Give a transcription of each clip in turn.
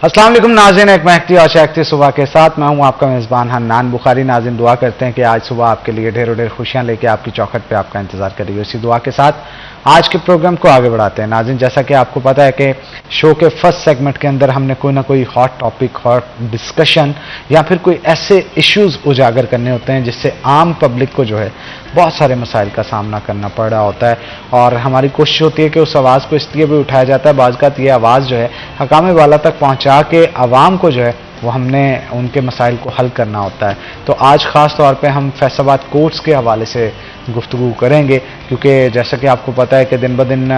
अस्सलाम वालेकुम नाज़रीन, एक महकती और चहकती सुबह के साथ मैं हूं आपका मेज़बान हन्नान बुखारी। नाज़रीन, दुआ करते हैं कि आज सुबह आपके लिए ढेरों ढेर खुशियां लेके आपकी चौखट पे आपका इंतजार करेगी। उसी दुआ के साथ आज के प्रोग्राम को आगे बढ़ाते हैं। नाज़रीन, जैसा कि आपको पता है कि शो के फर्स्ट सेगमेंट के अंदर हमने कोई ना कोई हॉट टॉपिक, हॉट डिस्कशन या फिर कोई ऐसे इश्यूज उजागर करने होते हैं जिससे आम पब्लिक को जो है बहुत सारे मसाइल का सामना करना पड़ रहा होता है। और हमारी कोशिश होती है कि उस आवाज़ को इसलिए भी उठाया जाता है, बाज़ ये आवाज़ जो है हकाम वाला तक पहुँचा के आवाम को जो है वो हमने उनके मसाइल को हल करना होता है। तो आज ख़ास तौर पे हम फैसलाबाद कोर्ट्स के हवाले से गुफ्तगू करेंगे, क्योंकि जैसा कि आपको पता है कि दिन ब दिन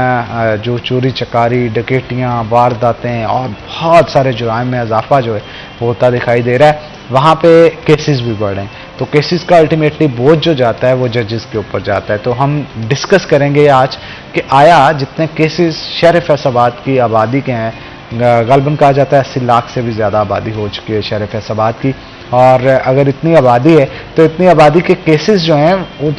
जो चोरी चकारी, डकैतियाँ, वारदातें और बहुत सारे जुराइम में इजाफा जो है वो होता दिखाई दे रहा है। वहाँ पे केसेस भी बढ़ रहे हैं, तो केसेस का अल्टीमेटली बोझ जो जाता है वो जजेस के ऊपर जाता है। तो हम डिस्कस करेंगे आज कि आया जितने केसेस शहर फैसलाबाद की आबादी के हैं, गलबन कहा जाता है 80 लाख से भी ज़्यादा आबादी हो चुकी है शहर फैसलाबाद की, और अगर इतनी आबादी है तो इतनी आबादी के केसेस जो हैं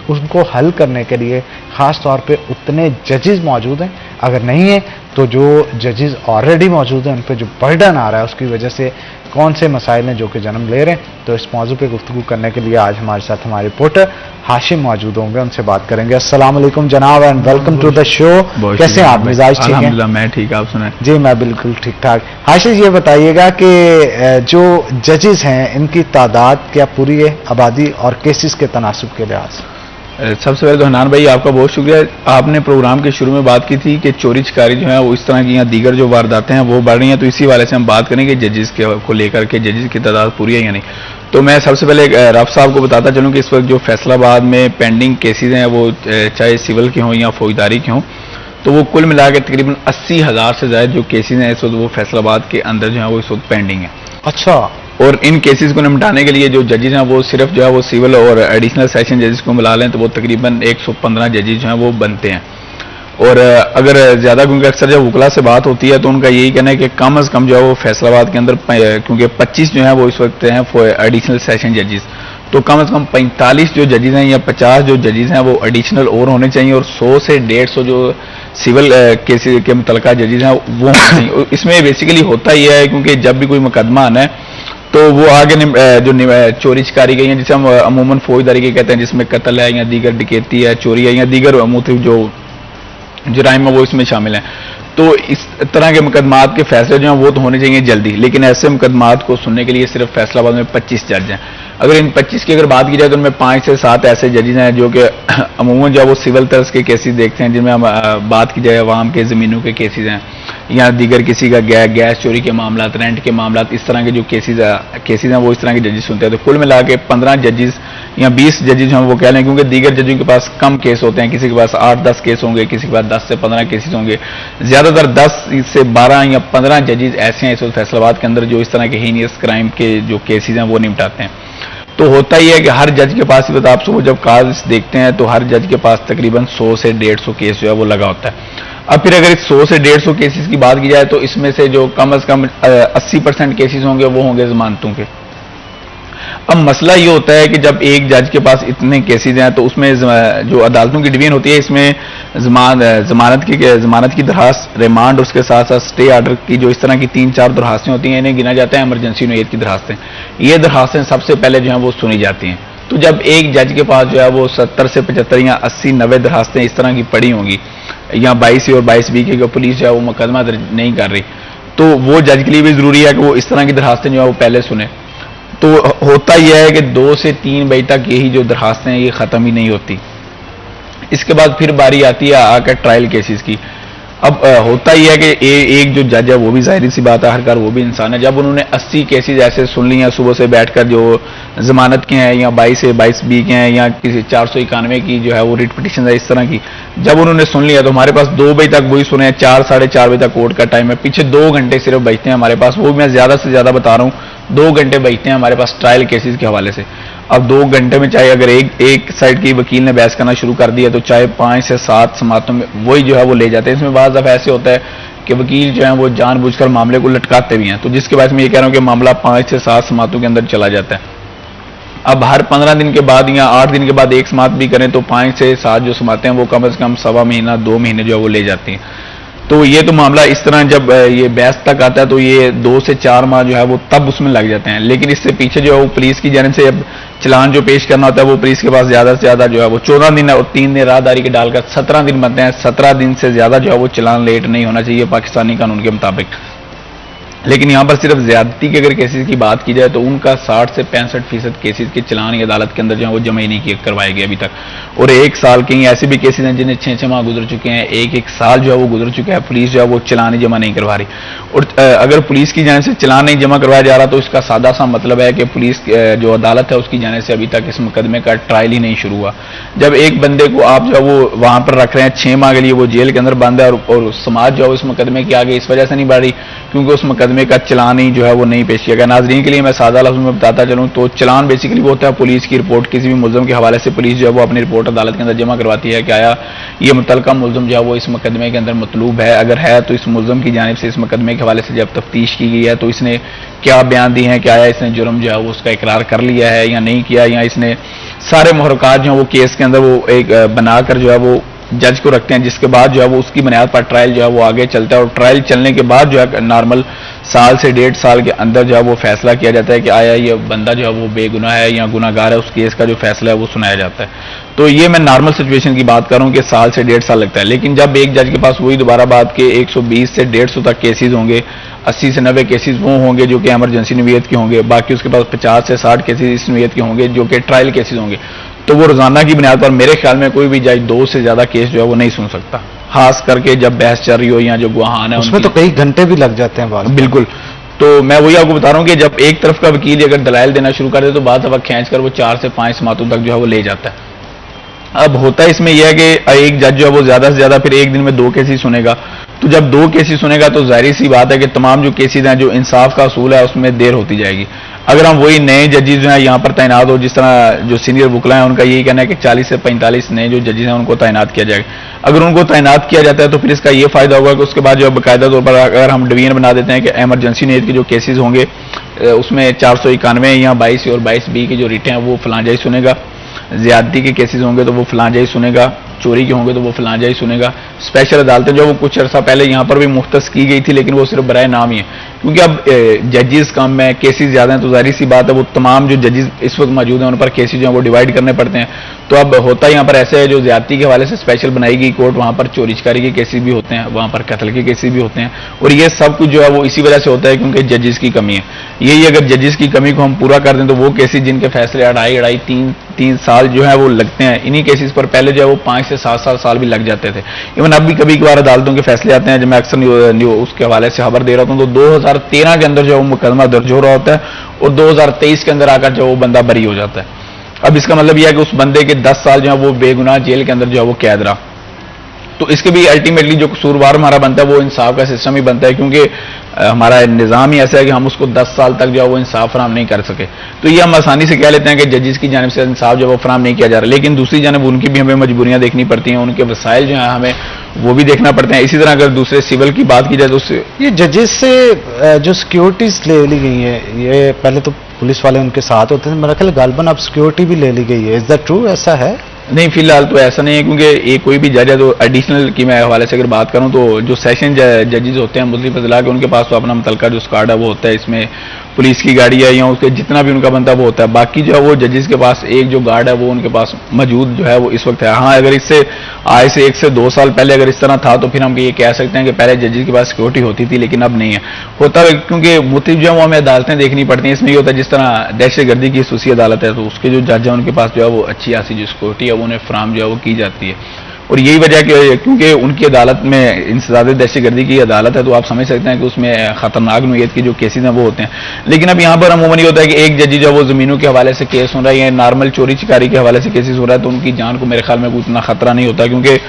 उनको हल करने के लिए ख़ास तौर पे उतने जजेस मौजूद हैं। अगर नहीं है तो जो जजेस ऑलरेडी मौजूद हैं उन पर जो बर्डन आ रहा है उसकी वजह से कौन से मसाइल हैं जो कि जन्म ले रहे हैं। तो इस मौजू पे गुफ्तगू करने के लिए आज हमारे साथ हमारे रिपोर्टर हाशिम मौजूद होंगे, उनसे बात करेंगे। अस्सलाम वालेकुम जनाब and welcome to the show. कैसे हैं आप? मिजाज ठीक है? मैं ठीक, आप सुनाएं? जी मैं बिल्कुल ठीक ठाक। हाशिम, ये बताइएगा कि जो जजेस हैं इनकी तादाद क्या पूरी है आबादी और केसेस के तनासुब के लिहाज से? सबसे पहले तो हनान भाई आपका बहुत शुक्रिया। आपने प्रोग्राम के शुरू में बात की थी कि चोरी चकारी जो है वो इस तरह की या दीगर जो वारदातें हैं वो बढ़ रही हैं, तो इसी वाले से हम बात करेंगे जजेस को लेकर के, जजेस की तादाद पूरी है या नहीं। तो मैं सबसे पहले रफ साहब को बताता चलूँ कि इस वक्त जो फैसलाबाद में पेंडिंग केसेज हैं वो चाहे सिविल के हों या फौजदारी के हों, तो वो कुल मिला के तकरीबन 80,000 से ज़्यादा जो केसेज हैं इस वक्त वो फैसलाबाद के अंदर जो है वो इस वक्त पेंडिंग है। अच्छा। और इन केसेस को निपटाने के लिए जो जजेज हैं वो सिर्फ जो है वो सिविल और एडिशनल सेशन जजेस को मिला लें तो वो तकरीबन 115 जजेज जो हैं वो बनते हैं। और अगर ज़्यादा, क्योंकि अक्सर जब वकला से बात होती है तो उनका यही कहना है कि कम अज़ कम जो है वो फैसलाबाद के अंदर, क्योंकि 25 जो है वो इस वक्त हैं एडिशनल सेशन जजेस, तो कम अज़ कम 45 जो जजेस हैं या 50 जो जजेस हैं वो एडिशनल और होने चाहिए, और 100 से 150 जो सिविल केसेस के मुतलका जजेस हैं वो होने चाहिए। इसमें बेसिकली होता ही है क्योंकि जब भी कोई मुकदमा आना है तो वो आगे जो चोरी चकारी गई हैं जिसे हम अमूमन फौजदारी के कहते हैं, जिसमें कत्ल है या दीगर डकैती है, चोरी है या दीगर मुख्तलिफ जो जुराइम है वो इसमें शामिल हैं, तो इस तरह के मुकदमात के फैसले जो हैं वो तो होने चाहिए जल्दी। लेकिन ऐसे मुकदमात को सुनने के लिए सिर्फ फैसलाबाद में 25 जज हैं। अगर इन 25 की अगर बात की जाए तो उनमें 5 से 7 ऐसे जजेज हैं जो कि अमूमन जो है वो सिविल तर्ज के केसेस देखते हैं, जिनमें हम बात की जाए अवाम के ज़मीनों के केसेस हैं या दीगर किसी का गैस चोरी के मामला, रेंट के मामला, इस तरह के जो केसेस हैं वो इस तरह के जजेस सुनते हैं। तो कुल मिला के 15 जजेस या 20 जजेस हैं वो कह लें, क्योंकि दीगर जजों के पास कम केस होते हैं, किसी के पास 8-10 केस होंगे, किसी के पास 10 से 15 केसेस होंगे। ज़्यादातर 10 से 12 या 15 जजेस ऐसे हैं इस वक्त फैसलाबाद के अंदर जो इस तरह के हीनियस क्राइम के जो केसेस हैं वो निपटाते हैं। तो होता ही है कि हर जज के पास, आप सुबह जब काज देखते हैं तो हर जज के पास तकरीबन 100 से 150 केस जो है वो लगा होता है। अब फिर अगर इस 100 से 150 केसेस की बात की जाए तो इसमें से जो कम से कम 80% केसेस होंगे वो होंगे जमानतों के। अब मसला ये होता है कि जब एक जज के पास इतने केसेज हैं तो उसमें जो अदालतों की डिवीजन होती है इसमें जमानत की दरखास्त, रिमांड, उसके साथ साथ स्टे ऑर्डर की जो इस तरह की 3-4 दरखास्तें होती हैं, इन्हें गिना जाता है इमरजेंसी नोयत की दरखास्तें। ये दरखास्तें सबसे पहले जो हैं वो सुनी जाती हैं। तो जब एक जज के पास जो है वो 70 से 75 या 80-90 दरखास्तें इस तरह की पड़ी होंगी या 22 और 22B की पुलिस जो है वो मुकदमा दर्ज नहीं कर रही, तो वो जज के लिए भी ज़रूरी है कि वो इस तरह की दरखास्तें जो है वो पहले सुने। तो होता यह है कि 2 से 3 बजे तक यही जो दरखास्तें हैं ये ख़त्म ही नहीं होती। इसके बाद फिर बारी आती है आकर ट्रायल केसेस की। अब होता ही है कि एक जो जज है वो भी जाहिर सी बात है, हर वो भी इंसान है। जब उन्होंने 80 केसेस ऐसे सुन लिए हैं सुबह से बैठकर जो जमानत के हैं या 22 से 22B के हैं या किसी 491 की जो है वो रिट पिटिशन है इस तरह की, जब उन्होंने सुन लिया तो हमारे पास 2 बजे तक वही सुने हैं, 4-4:30 बजे तक कोर्ट का टाइम है, पीछे 2 घंटे सिर्फ बचते हैं हमारे पास। वो भी मैं ज़्यादा से ज़्यादा बता रहा हूँ 2 घंटे बचते हैं हमारे पास ट्रायल केसेस के हवाले से। अब 2 घंटे में चाहे अगर एक साइड की वकील ने बहस करना शुरू कर दिया तो चाहे 5 से 7 समातों में वही जो है वो ले जाते हैं। इसमें बाज़ दफ़ा ऐसे होता है कि वकील जो है वो जानबूझकर मामले को लटकाते भी हैं, तो जिसके बाद मैं ये कह रहा हूँ कि मामला 5 से 7 समातों के अंदर चला जाता है। अब हर 15 दिन के बाद या 8 दिन के बाद एक समात भी करें तो 5 से 7 जो समातें हैं वो कम से कम 1.25 महीना 2 महीने जो है वो ले जाती हैं। तो ये तो मामला इस तरह जब ये बहस तक आता है तो ये 2 से 4 माह जो है वो तब उसमें लग जाते हैं। लेकिन इससे पीछे जो है वो पुलिस की जानिब से अब चलान जो पेश करना होता है वो पुलिस के पास ज्यादा से ज्यादा जो है वो 14 दिन और 3 दिन राहदारी के डालकर 17 दिन बनते हैं। 17 दिन से ज्यादा जो है वो चलान लेट नहीं होना चाहिए पाकिस्तानी कानून के मुताबिक। लेकिन यहाँ पर सिर्फ ज्यादती के अगर केसेस की बात की जाए तो उनका 60 से 65% केसेस के चलान ही अदालत के अंदर जो है वो जमा ही नहीं करवाए गए अभी तक। और 1 साल के ऐसे भी केसेस हैं जिन्हें 6-6 माह गुजर चुके हैं, 1-1 साल जो है वो गुजर चुका है, पुलिस जो है वो चलान ही जमा नहीं करवा रही। और अगर पुलिस की जानिब से चलान नहीं जमा करवाया जा रहा तो इसका सादा सा मतलब है कि पुलिस जो अदालत है उसकी जानिब से अभी तक इस मुकदमे का ट्रायल ही नहीं शुरू हुआ। जब एक बंदे को आप जो है वो वहां पर रख रहे हैं 6 माह के लिए, वो जेल के अंदर बंद है और समाज जो है उस मुकदमे के आगे इस वजह से नहीं बढ़ रही क्योंकि उस मुकदमे का चलान ही जो है वो नहीं पेश किया गया। नाजरीन के लिए मैं सादा लफ्ज़ में बताता चलूं तो चलान बेसिकली वो होता है पुलिस की रिपोर्ट, किसी भी मुल्ज़िम के हवाले से पुलिस जो है वो अपनी रिपोर्ट अदालत के अंदर जमा करवाती है कि आया ये मुतलका मुल्ज़िम जो है वो इस मुकदमे के अंदर मतलूब है, अगर है तो इस मुल्ज़िम की जानिब से इस मुकदमे के हवाले से जब तफ्तीश की गई है तो इसने क्या बयान दिए हैं, क्या आया इसने जुर्म जो है वो उसका इकरार कर लिया है या नहीं किया, या इसने सारे मुहरकात जो है वो केस के अंदर वो एक बनाकर जो है वो जज को रखते हैं, जिसके बाद जो है वो उसकी बुनियाद पर ट्रायल जो है वो आगे चलता है। और ट्रायल चलने के बाद जो है नॉर्मल साल से 1.5 साल के अंदर जो है वो फैसला किया जाता है कि आया ये बंदा जो है वो बेगुनाह है या गुनाहगार है, उस केस का जो फैसला है वो सुनाया जाता है। तो ये मैं नॉर्मल सिचुएशन की बात कर रहा हूँ कि साल से 1.5 साल लगता है। लेकिन जब एक जज के पास वही दोबारा बात के 120 से 150 तक केसेज होंगे, 80 से 90 केसेज वो होंगे जो कि एमरजेंसी नौयत के होंगे, बाकी उसके पास 50 से 60 केसेज इस नौयत के होंगे जो कि ट्रायल केसेज होंगे, तो वो रोजाना की बुनियाद पर मेरे ख्याल में कोई भी जज 2 से ज्यादा केस जो है वो नहीं सुन सकता, खास करके जब बहस चल रही हो या जो गुहान है उसमें तो कई घंटे भी लग जाते हैं बाद। बिल्कुल। तो मैं वही आपको बता रहा हूँ कि जब एक तरफ का वकील अगर दलाइल देना शुरू कर दे तो बाद वक्त खींच कर वो 4 से 5 समातों तक जो है वो ले जाता है। अब होता है इसमें यह है कि एक जज जो है वो ज्यादा से ज्यादा फिर एक दिन में 2 केसेस सुनेगा, तो जब 2 केसेस सुनेगा तो जाहिर सी बात है कि तमाम जो केसेस हैं जो इंसाफ का असूल है उसमें देर होती जाएगी। अगर हम वही नए जजेस जो हैं यहाँ पर तैनात हो, जिस तरह जो सीनियर वकला हैं उनका यही कहना है कि 40 से 45 नए जो जजेस हैं उनको तैनात किया जाएगा। अगर उनको तैनात किया जाता है तो फिर इसका ये फायदा होगा कि उसके बाद जो है बाकायदा तौर पर अगर हम डिवीजन बना देते हैं कि एमरजेंसी नौयत के जो केसेस होंगे उसमें 491 या 22 और 22B की जो रिटें हैं वो फलां जज सुनेगा, ज्यादती के केसेस होंगे तो वो फलां जज सुनेगा, चोरी के होंगे तो वो फलां जज सुनेगा। स्पेशल अदालतें जो वो कुछ अर्सा पहले यहाँ पर भी मुख्तस की गई थी लेकिन वो सिर्फ बराए नाम ही है, क्योंकि अब जजेस कम है, केसेस ज्यादा हैं, तो जाहिर सी बात है वो तमाम जो जजेस इस वक्त मौजूद हैं उन पर केसेस जो है वो डिवाइड करने पड़ते हैं। तो अब होता यहाँ पर ऐसे है जो ज्यादती के हवाले से स्पेशल बनाई गई कोर्ट, वहां पर चोरी चकारी के केसेस भी होते हैं, वहां पर कत्ल के केसेस भी होते हैं, और ये सब कुछ जो है वो इसी वजह से होता है क्योंकि जजेस की कमी है। यही अगर जजेस की कमी को हम पूरा कर दें तो वो केसेस जिनके फैसले 2.5-3 साल जो है वो लगते हैं, इन्हीं केसेस पर पहले जो है वो 5 से 7 साल भी लग जाते थे। इवन अब भी कभी कभार अदालतों के फैसले आते हैं, जब मैं अक्सर उसके हवाले से खबर दे रहा हूँ तो 2013 के अंदर जो है वो मुकदमा दर्ज हो रहा होता है और 2023 के अंदर आकर जो वो बंदा बरी हो जाता है। अब इसका मतलब यह है कि उस बंदे के 10 साल जो है वो बेगुनाह जेल के अंदर जो है वो कैद रहा। तो इसके भी अल्टीमेटली जो कसूरवार हमारा बनता है वो इंसाफ का सिस्टम ही बनता है, क्योंकि हमारा निज़ाम ही ऐसा है कि हम उसको 10 साल तक जो है वो इंसाफ फराम नहीं कर सके। तो ये हम आसानी से कह लेते हैं कि जजेस की जानिब से इंसाफ जो है वो फराम नहीं किया जा रहा, लेकिन दूसरी जानिब उनकी भी हमें मजबूरियां देखनी पड़ती हैं, उनके वसाइल जो है हमें वो भी देखना पड़ते हैं। इसी तरह अगर दूसरे सिविल की बात की जाए तो ये जजेस से जो सिक्योरिटीज ले ली गई है, ये पहले तो पुलिस वाले उनके साथ होते थे, मेरा ख्याल गालबन अब सिक्योरिटी भी ले ली गई है, इज दैट ट्रू? ऐसा है? नहीं, फिलहाल तो ऐसा नहीं है, क्योंकि ये कोई भी जज है तो एडिशनल की मैं हवाले से अगर बात करूं तो जो सेशन जजेस होते हैं मुख्तलिफ अजला के, उनके पास तो अपना मुतलका जो स्क्वाड है वो होता है, इसमें पुलिस की गाड़ी है या उसके जितना भी उनका बनता है वो होता है। बाकी जो है वो जजेस के पास एक जो गार्ड है वो उनके पास मौजूद जो है वो इस वक्त है। हाँ, अगर इससे आज से 1 से 2 साल पहले अगर इस तरह था तो फिर हम ये कह सकते हैं कि पहले जजेस के पास सिक्योरिटी होती थी, लेकिन अब नहीं है। होता है क्योंकि मुख्तलिफ जो है वो हमें अदालतें देखनी पड़ती हैं। इसमें ये होता है जिस तरह दहशतगर्दी की खसूसी अदालत है तो उसके जो जज है उनके पास जो है वो अच्छी खासी जो सिक्योरिटी है वो उन्हें फ्राहम जो है वो की जाती है, और यही वजह क्योंकि उनकी अदालत में इंसदाद दहशतगर्दी की अदालत है तो आप समझ सकते हैं कि उसमें खतरनाक नौयत के जो केसेस हैं वो होते हैं। लेकिन अब यहाँ पर अमूमन ये होता है कि एक जज जो वो जमीनों के हवाले से केस हो रहा है या नॉर्मल चोरी चिकारी के हवाले से केसेस हो रहा है तो उनकी जान को मेरे ख्याल में उतना खतरा नहीं होता, क्योंकि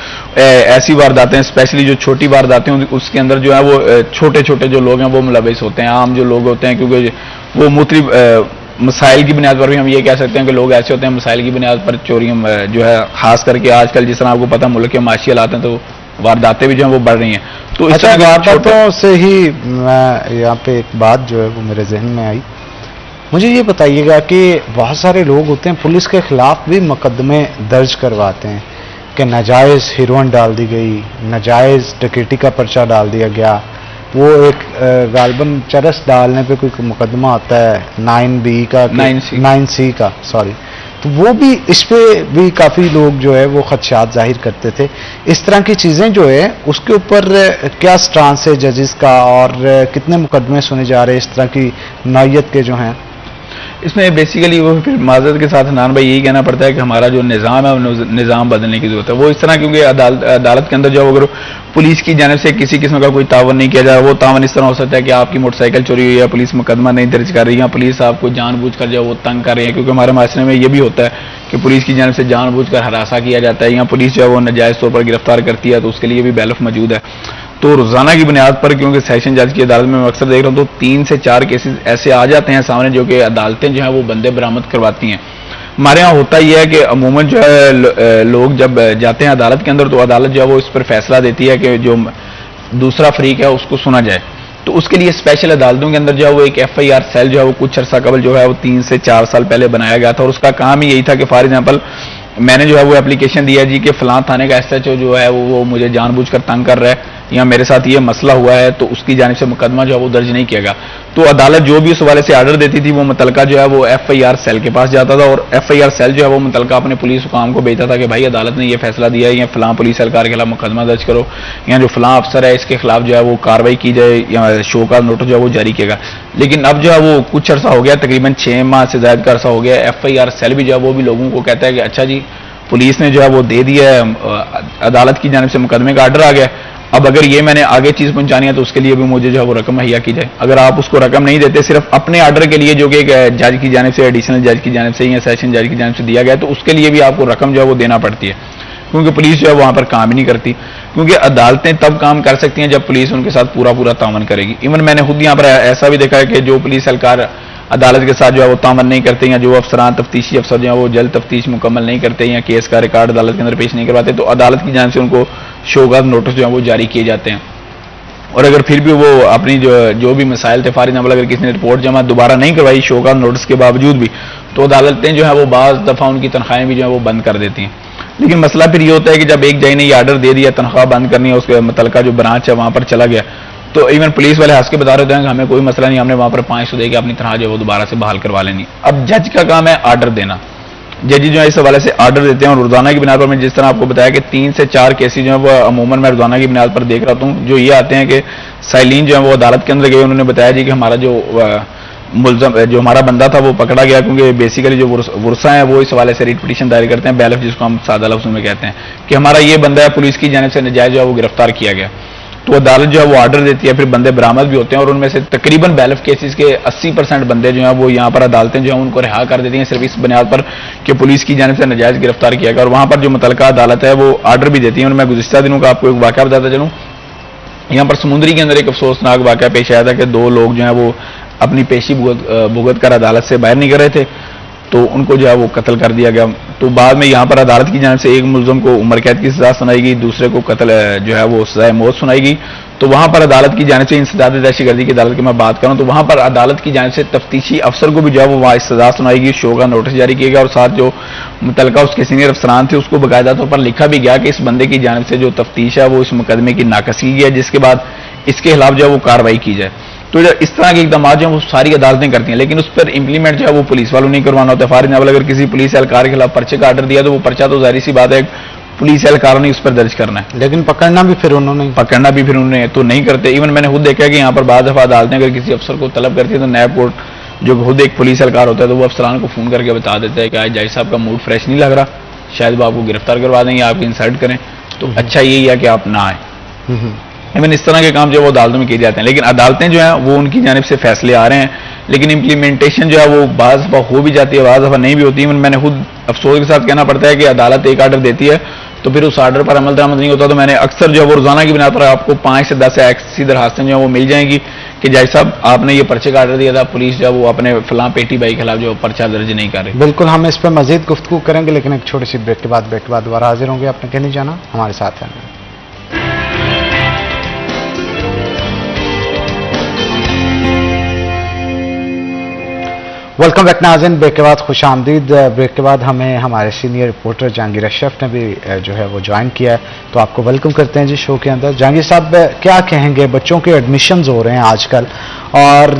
ऐसी वारदातें स्पेशली जो छोटी वारदातें उसके अंदर जो है वो छोटे छोटे जो लोग हैं वो मुलविस होते हैं, आम जो लोग होते हैं, क्योंकि वो मुख्तलिफ मसाइल की बुनियाद पर भी हम ये कह सकते हैं कि लोग ऐसे होते हैं मसाइल की बुनियाद पर चोरियां जो है, खास करके आजकल जिस तरह आपको पता है मुल्क के माशी हालात हैं तो वारदातें भी जो है वो बढ़ रही हैं। तो अच्छा, वारदातों से ही मैं यहाँ पे एक बात जो है वो मेरे जहन में आई, मुझे ये बताइएगा कि बहुत सारे लोग होते हैं पुलिस के खिलाफ भी मुकदमे दर्ज करवाते हैं, कि नाजायज़ हीरोइन डाल दी गई, नाजायज़ डकैती का पर्चा डाल दिया गया। वो एक गालबन चरस डालने पे कोई मुकदमा आता है 9B का, 9C का, सॉरी, तो वो भी, इस पे भी काफ़ी लोग जो है वो खदशात जाहिर करते थे। इस तरह की चीज़ें जो है उसके ऊपर क्या स्टांस है जजेस का, और कितने मुकदमे सुने जा रहे हैं इस तरह की नौयत के जो हैं? इसमें बेसिकली वो फिर माजरत के साथ नान भाई यही कहना पड़ता है कि हमारा जो निज़ाम है वो निज़ाम बदलने की जरूरत है। वो इस तरह, क्योंकि अदालत के अंदर जो अगर पुलिस की जानिब से किसी किस्म का कोई तावन नहीं किया जा रहा, वो तावन इस तरह हो सकता है कि आपकी मोटरसाइकिल चोरी हुई है, पुलिस मुकदमा नहीं दर्ज कर रही है, पुलिस आपको जानबूझकर जो वो तंग कर रही है। क्योंकि हमारे माशरे में ये भी होता है कि पुलिस की जानिब से जानबूझकर हरासा किया जाता है, या पुलिस जो है वो नाजायज़ तौर पर गिरफ्तार करती है, तो उसके लिए भी बैलफ मौजूद है। तो रोजाना की बुनियाद पर, क्योंकि सेशन जज की अदालत में मैं अक्सर देख रहा हूँ, तो 3 से 4 केसेस ऐसे आ जाते हैं सामने जो कि अदालतें जो हैं वो बंदे बरामद करवाती हैं। हमारे यहाँ होता ही है कि अमूमन जो है लोग जब जाते हैं अदालत के अंदर, तो अदालत जो है वो इस पर फैसला देती है कि जो दूसरा फरीक है उसको सुना जाए। तो उसके लिए स्पेशल अदालतों के अंदर जो है वो एक FIR सेल जो है वो कुछ अर्सा कबल जो है वो 3 से 4 साल पहले बनाया गया था, और उसका काम ही यही था कि फॉर एग्जाम्पल मैंने जो है वो एप्लीकेशन दिया जी कि फलां थाने का SHO जो है वो मुझे जानबूझकर तंग कर रहा है, या मेरे साथ ये मसला हुआ है, तो उसकी जानिब से मुकदमा जो है वो दर्ज नहीं किया गया। तो अदालत जो भी उस हवाले से आर्डर देती थी, वो मुतलका जो है वो FIR सेल के पास जाता था, और FIR सेल जो है वो मुतलका अपने पुलिस हुकाम को भेजता था कि भाई अदालत ने ये फैसला दिया है, या फलां पुलिस एहलकार के खिलाफ मुकदमा दर्ज करो, या जो फलां अफसर है इसके खिलाफ जो है वो कार्रवाई की जाए, या शो का नोटिस जो है वो जारी किएगा। लेकिन अब जो है वो कुछ अर्सा हो गया, तकरीबन 6 माह से ज्यादा का अर्सा हो गया, FIR सेल भी जो है वो भी लोगों को कहता है कि अच्छा जी पुलिस ने जो है वो दे दिया है, अदालत की जानिब से मुकदमे का आर्डर आ गया, अब अगर ये मैंने आगे चीज पहुंचानी है तो उसके लिए भी मुझे जो है वो रकम मुहैया की जाए। अगर आप उसको रकम नहीं देते, सिर्फ अपने आर्डर के लिए जो कि एक जज की जानिब से, एडिशनल जज की जानिब से या सेशन जज की जानिब से दिया गया, तो उसके लिए भी आपको रकम जो है वो देना पड़ती है, क्योंकि पुलिस जो है वहां पर काम ही नहीं करती। क्योंकि अदालतें तब काम कर सकती हैं जब पुलिस उनके साथ पूरा पूरा तावन करेगी। इवन मैंने खुद यहाँ पर ऐसा भी देखा है कि जो पुलिस एहलकार अदालत के साथ जो है वो तावन नहीं करते, या जो अफसरान तफ्तीशी अफसर जो है वो जल्द तफ्तीश मुकम्मल नहीं करते, या केस का रिकॉर्ड अदालत के अंदर पेश नहीं करवाते, तो अदालत की जानिब से उनको शोगात नोटिस जो है वो जारी किए जाते हैं। और अगर फिर भी वो अपनी जो भी मसाइल थे, फॉर एग्जाम्पल अगर किसी ने रिपोर्ट जमा दोबारा नहीं करवाई शोगात नोटिस के बावजूद भी, तो अदालतें जो है वो बाज़ दफ़ा उनकी तनख्वाहें भी जो है वो बंद कर देती हैं। लेकिन मसला फिर ये होता है कि जब एक जज ने ये आर्डर दे दिया तनख्वाह बंद करनी है, उसके मुतलका जो ब्रांच है वहां पर चला गया, तो इवन पुलिस वाले हंस के बता रहे हैं कि हमें कोई मसला नहीं, हमने वहां पर 500 दे के अपनी तनख्वाह जो है वो दोबारा से बहाल करवा लेनी। अब जज का काम है आर्डर देना। जज जो है इस हवाले से आर्डर देते हैं, और रोजाना की बुनियाद पर मैं जिस तरह आपको बताया कि 3 से 4 केसेज जो है वो अमूमन मैं रोजाना की बुनियाद पर देख रहा हूँ, जो ये आते हैं कि साइलिन जो है वो अदालत के अंदर गए, उन्होंने बताया जी कि हमारा जो मुलजम जो हमारा बंदा था वो पकड़ा गया, क्योंकि बेसिकली जो वर्सा है वो इस हवाले से रिट पिटीशन दायर करते हैं, बैलफ जिसको हम सादा लफ्ज़ों में कहते हैं, कि हमारा ये बंदा है पुलिस की जानिब से नाजायज जो है वो गिरफ्तार किया गया। तो अदालत जो है वो आर्डर देती है, फिर बंदे बरामद भी होते हैं, और उनमें से तकरीबन बैलफ केसेस के 80% बंदे जो हैं वो यहाँ पर अदालतें जो है उनको रिहा कर देती हैं, सिर्फ इस बुनियाद पर कि पुलिस की जानिब से नाजायज गिरफ्तार किया गया। और वहाँ पर जो मुतलका अदालत है वो आर्डर भी देती है। और मैं गुज़िश्ता दिनों का आपको एक वाक़या बताता चलूँ, यहाँ पर समुद्री के अंदर एक अफसोसनाक वाक़या पेश आया था कि 2 लोग जो हैं वो अपनी पेशी भुगत कर अदालत से बाहर निकल रहे थे, तो उनको जो है वो कत्ल कर दिया गया। तो बाद में यहाँ पर अदालत की जानिब से एक मुलजम को उम्र कैद की सजा सुनाई गई, दूसरे को कत्ल जो है वो सजा मौत सुनाई गई। तो वहाँ पर अदालत की जानिब से इंसदाद दहशतगर्दी की अदालत की मैं बात करूँ, तो वहाँ पर अदालत की जानिब से तफ्तीशी अफसर को भी जो है वो वहाँ सजा सुनाई गई, शो का नोटिस जारी किया गया, और साथ जो मुतलका उसके सीनियर अफसरान थे उसको बाकायदा तौर पर लिखा भी गया कि इस बंदे की जानिब से जो तफ्तीश है वो इस मुकदमे की नाकस की गई है, जिसके बाद इसके खिलाफ जो है वो कार्रवाई की जाए। तो इस तरह के इकदाम जो है वो सारी अदालतें करती हैं, लेकिन उस पर इंप्लीमेंट जो है वो पुलिस वालों नहीं करवाना होता। फॉर एग्जाम्पल अगर किसी पुलिस एहलकार के खिलाफ पर्चे का आर्डर दिया, तो वो पर्चा तो जाहिर सी बात है पुलिस एहलकारों ने उस पर दर्ज करना है, लेकिन पकड़ना भी फिर उन्होंने तो नहीं करते। इवन मैंने खुद देखा है कि यहाँ पर बाद दफा अदालतें अगर किसी अफसर को तलब करती है, तो नैब कोर्ट जो खुद एक पुलिस एहलकार होता है, तो वो अफसरान को फोन करके बता देता है कि आज जज साहब का मूड फ्रेश नहीं लग रहा, शायद वो आपको गिरफ्तार करवा देंगे, आपको इंसल्ट करें, तो अच्छा यही है कि आप ना आए। इवन इस तरह के काम जो है वो अदालतों में किए जाते हैं, लेकिन अदालतें जो हैं वो उनकी जानिब से फैसले आ रहे हैं, लेकिन इंप्लीमेंटेशन जो है वो बाज़ दफ़ा हो भी जाती है, बाज़ दफ़ा नहीं भी होती। इवन मैंने खुद अफसोस के साथ कहना पड़ता है कि अदालत एक आर्डर देती है, तो फिर उस आर्डर पर अमल दरामद नहीं होता। तो मैंने अक्सर जो है वो रोजाना की बिना पर आपको 5 से 10 ऐसी दरखास्तें जो है वो मिल जाएंगी कि जज साहब आपने ये पर्चे का आर्डर दिया था, पुलिस जो है वो अपने फलां पेटी भाई के खिलाफ जो पर्चा दर्ज नहीं कर रही। बिल्कुल, हम इस पर मजीद गुफ्तगू करेंगे, लेकिन एक छोटी सी ब्रेक के बाद दोबारा हाजिर होंगे। आपने कहीं नहीं जाना, हमारे साथ हैं। वेलकम बैक नाज़रीन। ब्रेक के बाद खुश आमदीद। ब्रेक के बाद हमें हमारे सीनियर रिपोर्टर जहांगीर अशरफ ने भी जो है वो ज्वाइन किया है, तो आपको वेलकम करते हैं जी शो के अंदर। जहांगीर साहब, क्या कहेंगे, बच्चों के एडमिशन्स हो रहे हैं आजकल और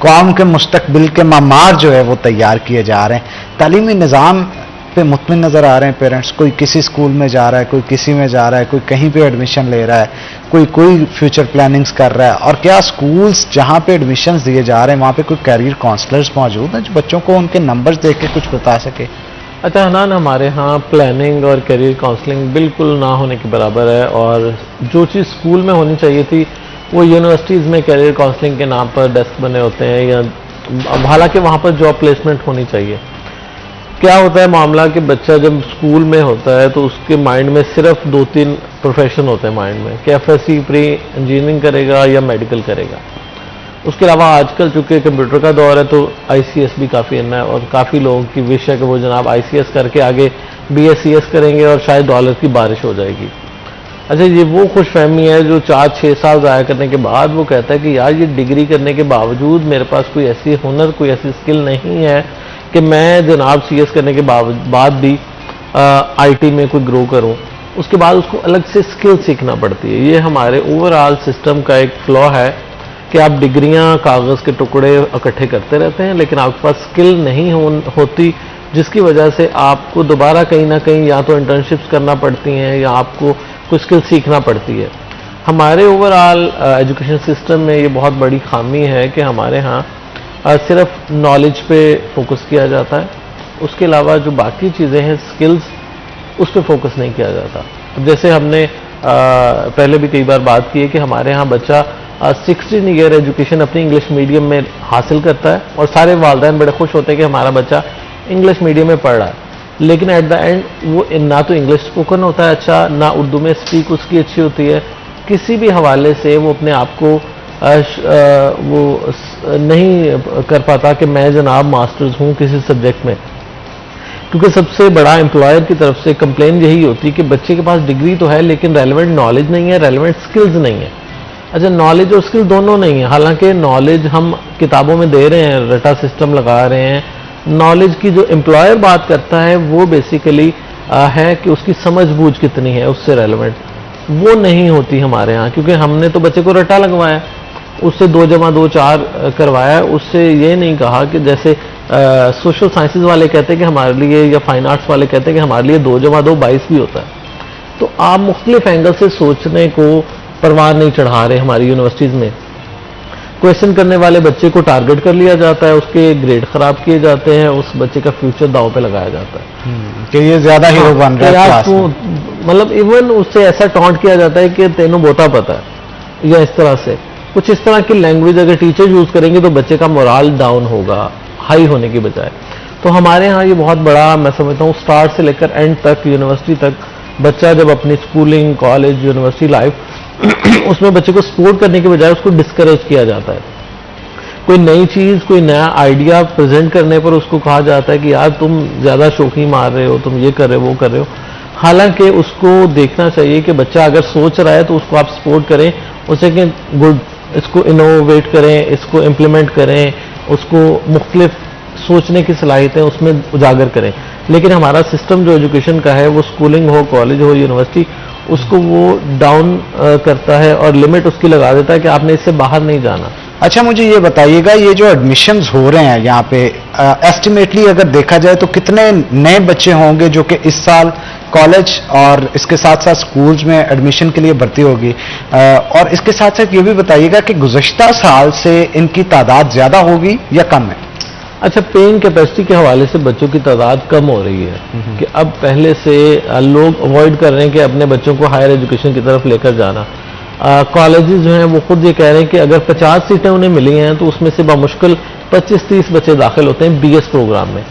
कौम के मुस्तकबिल के मामार जो है वो तैयार किए जा रहे हैं, तालीमी निज़ाम पे मुतमिन नज़र आ रहे हैं पेरेंट्स। कोई किसी स्कूल में जा रहा है, कोई किसी में जा रहा है, कोई कहीं पे एडमिशन ले रहा है, कोई फ्यूचर प्लानिंग्स कर रहा है। और क्या स्कूल्स जहाँ पे एडमिशन्स दिए जा रहे हैं वहाँ पे कोई कैरियर काउंसलर्स मौजूद हैं जो बच्चों को उनके नंबर्स देख के कुछ बता सके? अच्छा हनान, हमारे यहाँ प्लानिंग और करियर काउंसलिंग बिल्कुल ना होने के बराबर है, और जो चीज़ स्कूल में होनी चाहिए थी वो यूनिवर्सिटीज़ में करियर काउंसलिंग के नाम पर डेस्क बने होते हैं, या हालांकि वहाँ पर जॉब प्लेसमेंट होनी चाहिए। क्या होता है मामला कि बच्चा जब स्कूल में होता है तो उसके माइंड में सिर्फ 2-3 प्रोफेशन होते हैं माइंड में कि एफएससी प्री इंजीनियरिंग करेगा या मेडिकल करेगा। उसके अलावा आजकल चूंकि कंप्यूटर का दौर है तो आईसीएस भी काफ़ी है, और काफ़ी लोगों की विश है कि वो जनाब आईसीएस करके आगे बीएससीएस करेंगे और शायद डॉलर की बारिश हो जाएगी। अच्छा, ये वो खुशफहमी है जो 4-6 साल ज़ाया करने के बाद वो कहता है कि यार ये डिग्री करने के बावजूद मेरे पास कोई ऐसी हुनर, कोई ऐसी स्किल नहीं है कि मैं जनाब सीएस करने के बाद भी आईटी में कोई ग्रो करूं। उसके बाद उसको अलग से स्किल सीखना पड़ती है। ये हमारे ओवरऑल सिस्टम का एक फ्लॉ है कि आप डिग्रियां, कागज़ के टुकड़े इकट्ठे करते रहते हैं, लेकिन आपके पास स्किल नहीं होती, जिसकी वजह से आपको दोबारा कहीं ना कहीं या तो इंटर्नशिप्स करना पड़ती हैं या आपको कुछ स्किल सीखना पड़ती है। हमारे ओवरऑल एजुकेशन सिस्टम में ये बहुत बड़ी खामी है कि हमारे यहाँ सिर्फ नॉलेज पे फोकस किया जाता है, उसके अलावा जो बाकी चीज़ें हैं स्किल्स, उस पर फोकस नहीं किया जाता। जैसे हमने पहले भी कई बार बात की है कि हमारे यहाँ बच्चा 16 ईयर एजुकेशन अपनी इंग्लिश मीडियम में हासिल करता है और सारे वालिदैन बड़े खुश होते हैं कि हमारा बच्चा इंग्लिश मीडियम में पढ़ रहा है, लेकिन एट द एंड वो ना तो इंग्लिश स्पोकन होता है अच्छा, ना उर्दू में स्पीक उसकी अच्छी होती है। किसी भी हवाले से वो अपने आप को वो नहीं कर पाता कि मैं जनाब मास्टर्स हूँ किसी सब्जेक्ट में, क्योंकि सबसे बड़ा एम्प्लॉयर की तरफ से कंप्लेन यही होती है कि बच्चे के पास डिग्री तो है लेकिन रेलेवेंट नॉलेज नहीं है, रेलेवेंट स्किल्स नहीं है। अच्छा, नॉलेज और स्किल दोनों नहीं है। हालांकि नॉलेज हम किताबों में दे रहे हैं, रटा सिस्टम लगा रहे हैं, नॉलेज की जो एम्प्लॉयर बात करता है वो बेसिकली है कि उसकी समझ बूझ कितनी है उससे रेलेवेंट, वो नहीं होती हमारे यहाँ, क्योंकि हमने तो बच्चे को रटा लगवाया, उससे 2 + 2 4 करवाया, उससे ये नहीं कहा कि जैसे सोशल साइंसेज वाले कहते हैं कि हमारे लिए, या फाइन आर्ट्स वाले कहते हैं कि हमारे लिए 2 + 2 22 भी होता है। तो आप मुख्तलिफ एंगल से सोचने को परवाह नहीं चढ़ा रहे। हमारी यूनिवर्सिटीज़ में क्वेश्चन करने वाले बच्चे को टारगेट कर लिया जाता है, उसके ग्रेड खराब किए जाते हैं, उस बच्चे का फ्यूचर दांव पे लगाया जाता है कि ये ज्यादा हीरो बन रहा है क्लास में। मतलब इवन उससे ऐसा टॉन्ट किया जाता है कि तेनों बोता पता है, या इस तरह से कुछ इस तरह की लैंग्वेज अगर टीचर यूज करेंगे तो बच्चे का मोराल डाउन होगा, हाई होने की बजाय। तो हमारे यहाँ ये बहुत बड़ा, मैं समझता हूँ स्टार्ट से लेकर एंड तक, यूनिवर्सिटी तक, बच्चा जब अपनी स्कूलिंग, कॉलेज, यूनिवर्सिटी लाइफ उसमें बच्चे को सपोर्ट करने के बजाय उसको डिस्करेज किया जाता है। कोई नई चीज़, कोई नया आइडिया प्रेजेंट करने पर उसको कहा जाता है कि यार तुम ज़्यादा शौकीन मार रहे हो, तुम ये कर रहे हो, वो कर रहे हो। हालांकि उसको देखना चाहिए कि बच्चा अगर सोच रहा है तो उसको आप सपोर्ट करें, उसे कि गुड, इसको इनोवेट करें, इसको इम्प्लीमेंट करें, उसको मुख्तलिफ सोचने की सलाहियतें उसमें उजागर करें। लेकिन हमारा सिस्टम जो एजुकेशन का है, वो स्कूलिंग हो, कॉलेज हो, यूनिवर्सिटी, उसको वो डाउन करता है और लिमिट उसकी लगा देता है कि आपने इससे बाहर नहीं जाना। अच्छा, मुझे ये बताइएगा, ये जो एडमिशन्स हो रहे हैं यहाँ पे एस्टिमेटली अगर देखा जाए तो कितने नए बच्चे होंगे जो कि इस साल कॉलेज और इसके साथ साथ स्कूल्स में एडमिशन के लिए भर्ती होगी, और इसके साथ साथ ये भी बताइएगा कि गुज़श्ता साल से इनकी तादाद ज़्यादा होगी या कम है? अच्छा, पेइंग कैपेसिटी के हवाले से बच्चों की तादाद कम हो रही है कि अब पहले से लोग अवॉइड कर रहे हैं कि अपने बच्चों को हायर एजुकेशन की तरफ लेकर जाना। कॉलेजेस जो हैं वो खुद ये कह रहे हैं कि अगर 50 सीटें उन्हें मिली हैं तो उसमें से बामुश्किल 25-30 बच्चे दाखिल होते हैं बीएस प्रोग्राम में।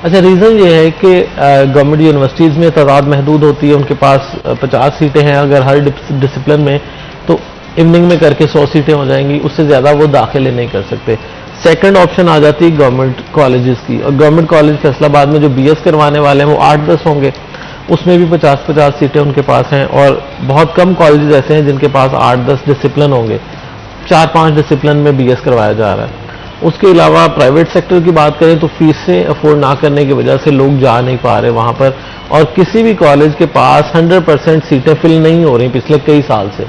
अच्छा, रीज़न ये है कि गवर्नमेंट यूनिवर्सिटीज़ में तादाद महदूद होती है, उनके पास 50 सीटें हैं अगर हर डिसिप्लिन में, तो इवनिंग में करके 100 सीटें हो जाएंगी, उससे ज़्यादा वो दाखिले नहीं कर सकते। सेकंड ऑप्शन आ जाती है गवर्नमेंट कॉलेजेस की, और गवर्नमेंट कॉलेज फैसलाबाद में जो बीएस करवाने वाले हैं वो 8-10 होंगे, उसमें भी 50-50 सीटें उनके पास हैं, और बहुत कम कॉलेजेस ऐसे हैं जिनके पास 8-10 डिसिप्लिन होंगे, 4-5 डिसिप्लिन में बीएस करवाया जा रहा है। उसके अलावा प्राइवेट सेक्टर की बात करें तो फीसें अफोर्ड ना करने की वजह से लोग जा नहीं पा रहे वहाँ पर, और किसी भी कॉलेज के पास 100% सीटें फिल नहीं हो रही पिछले कई साल से।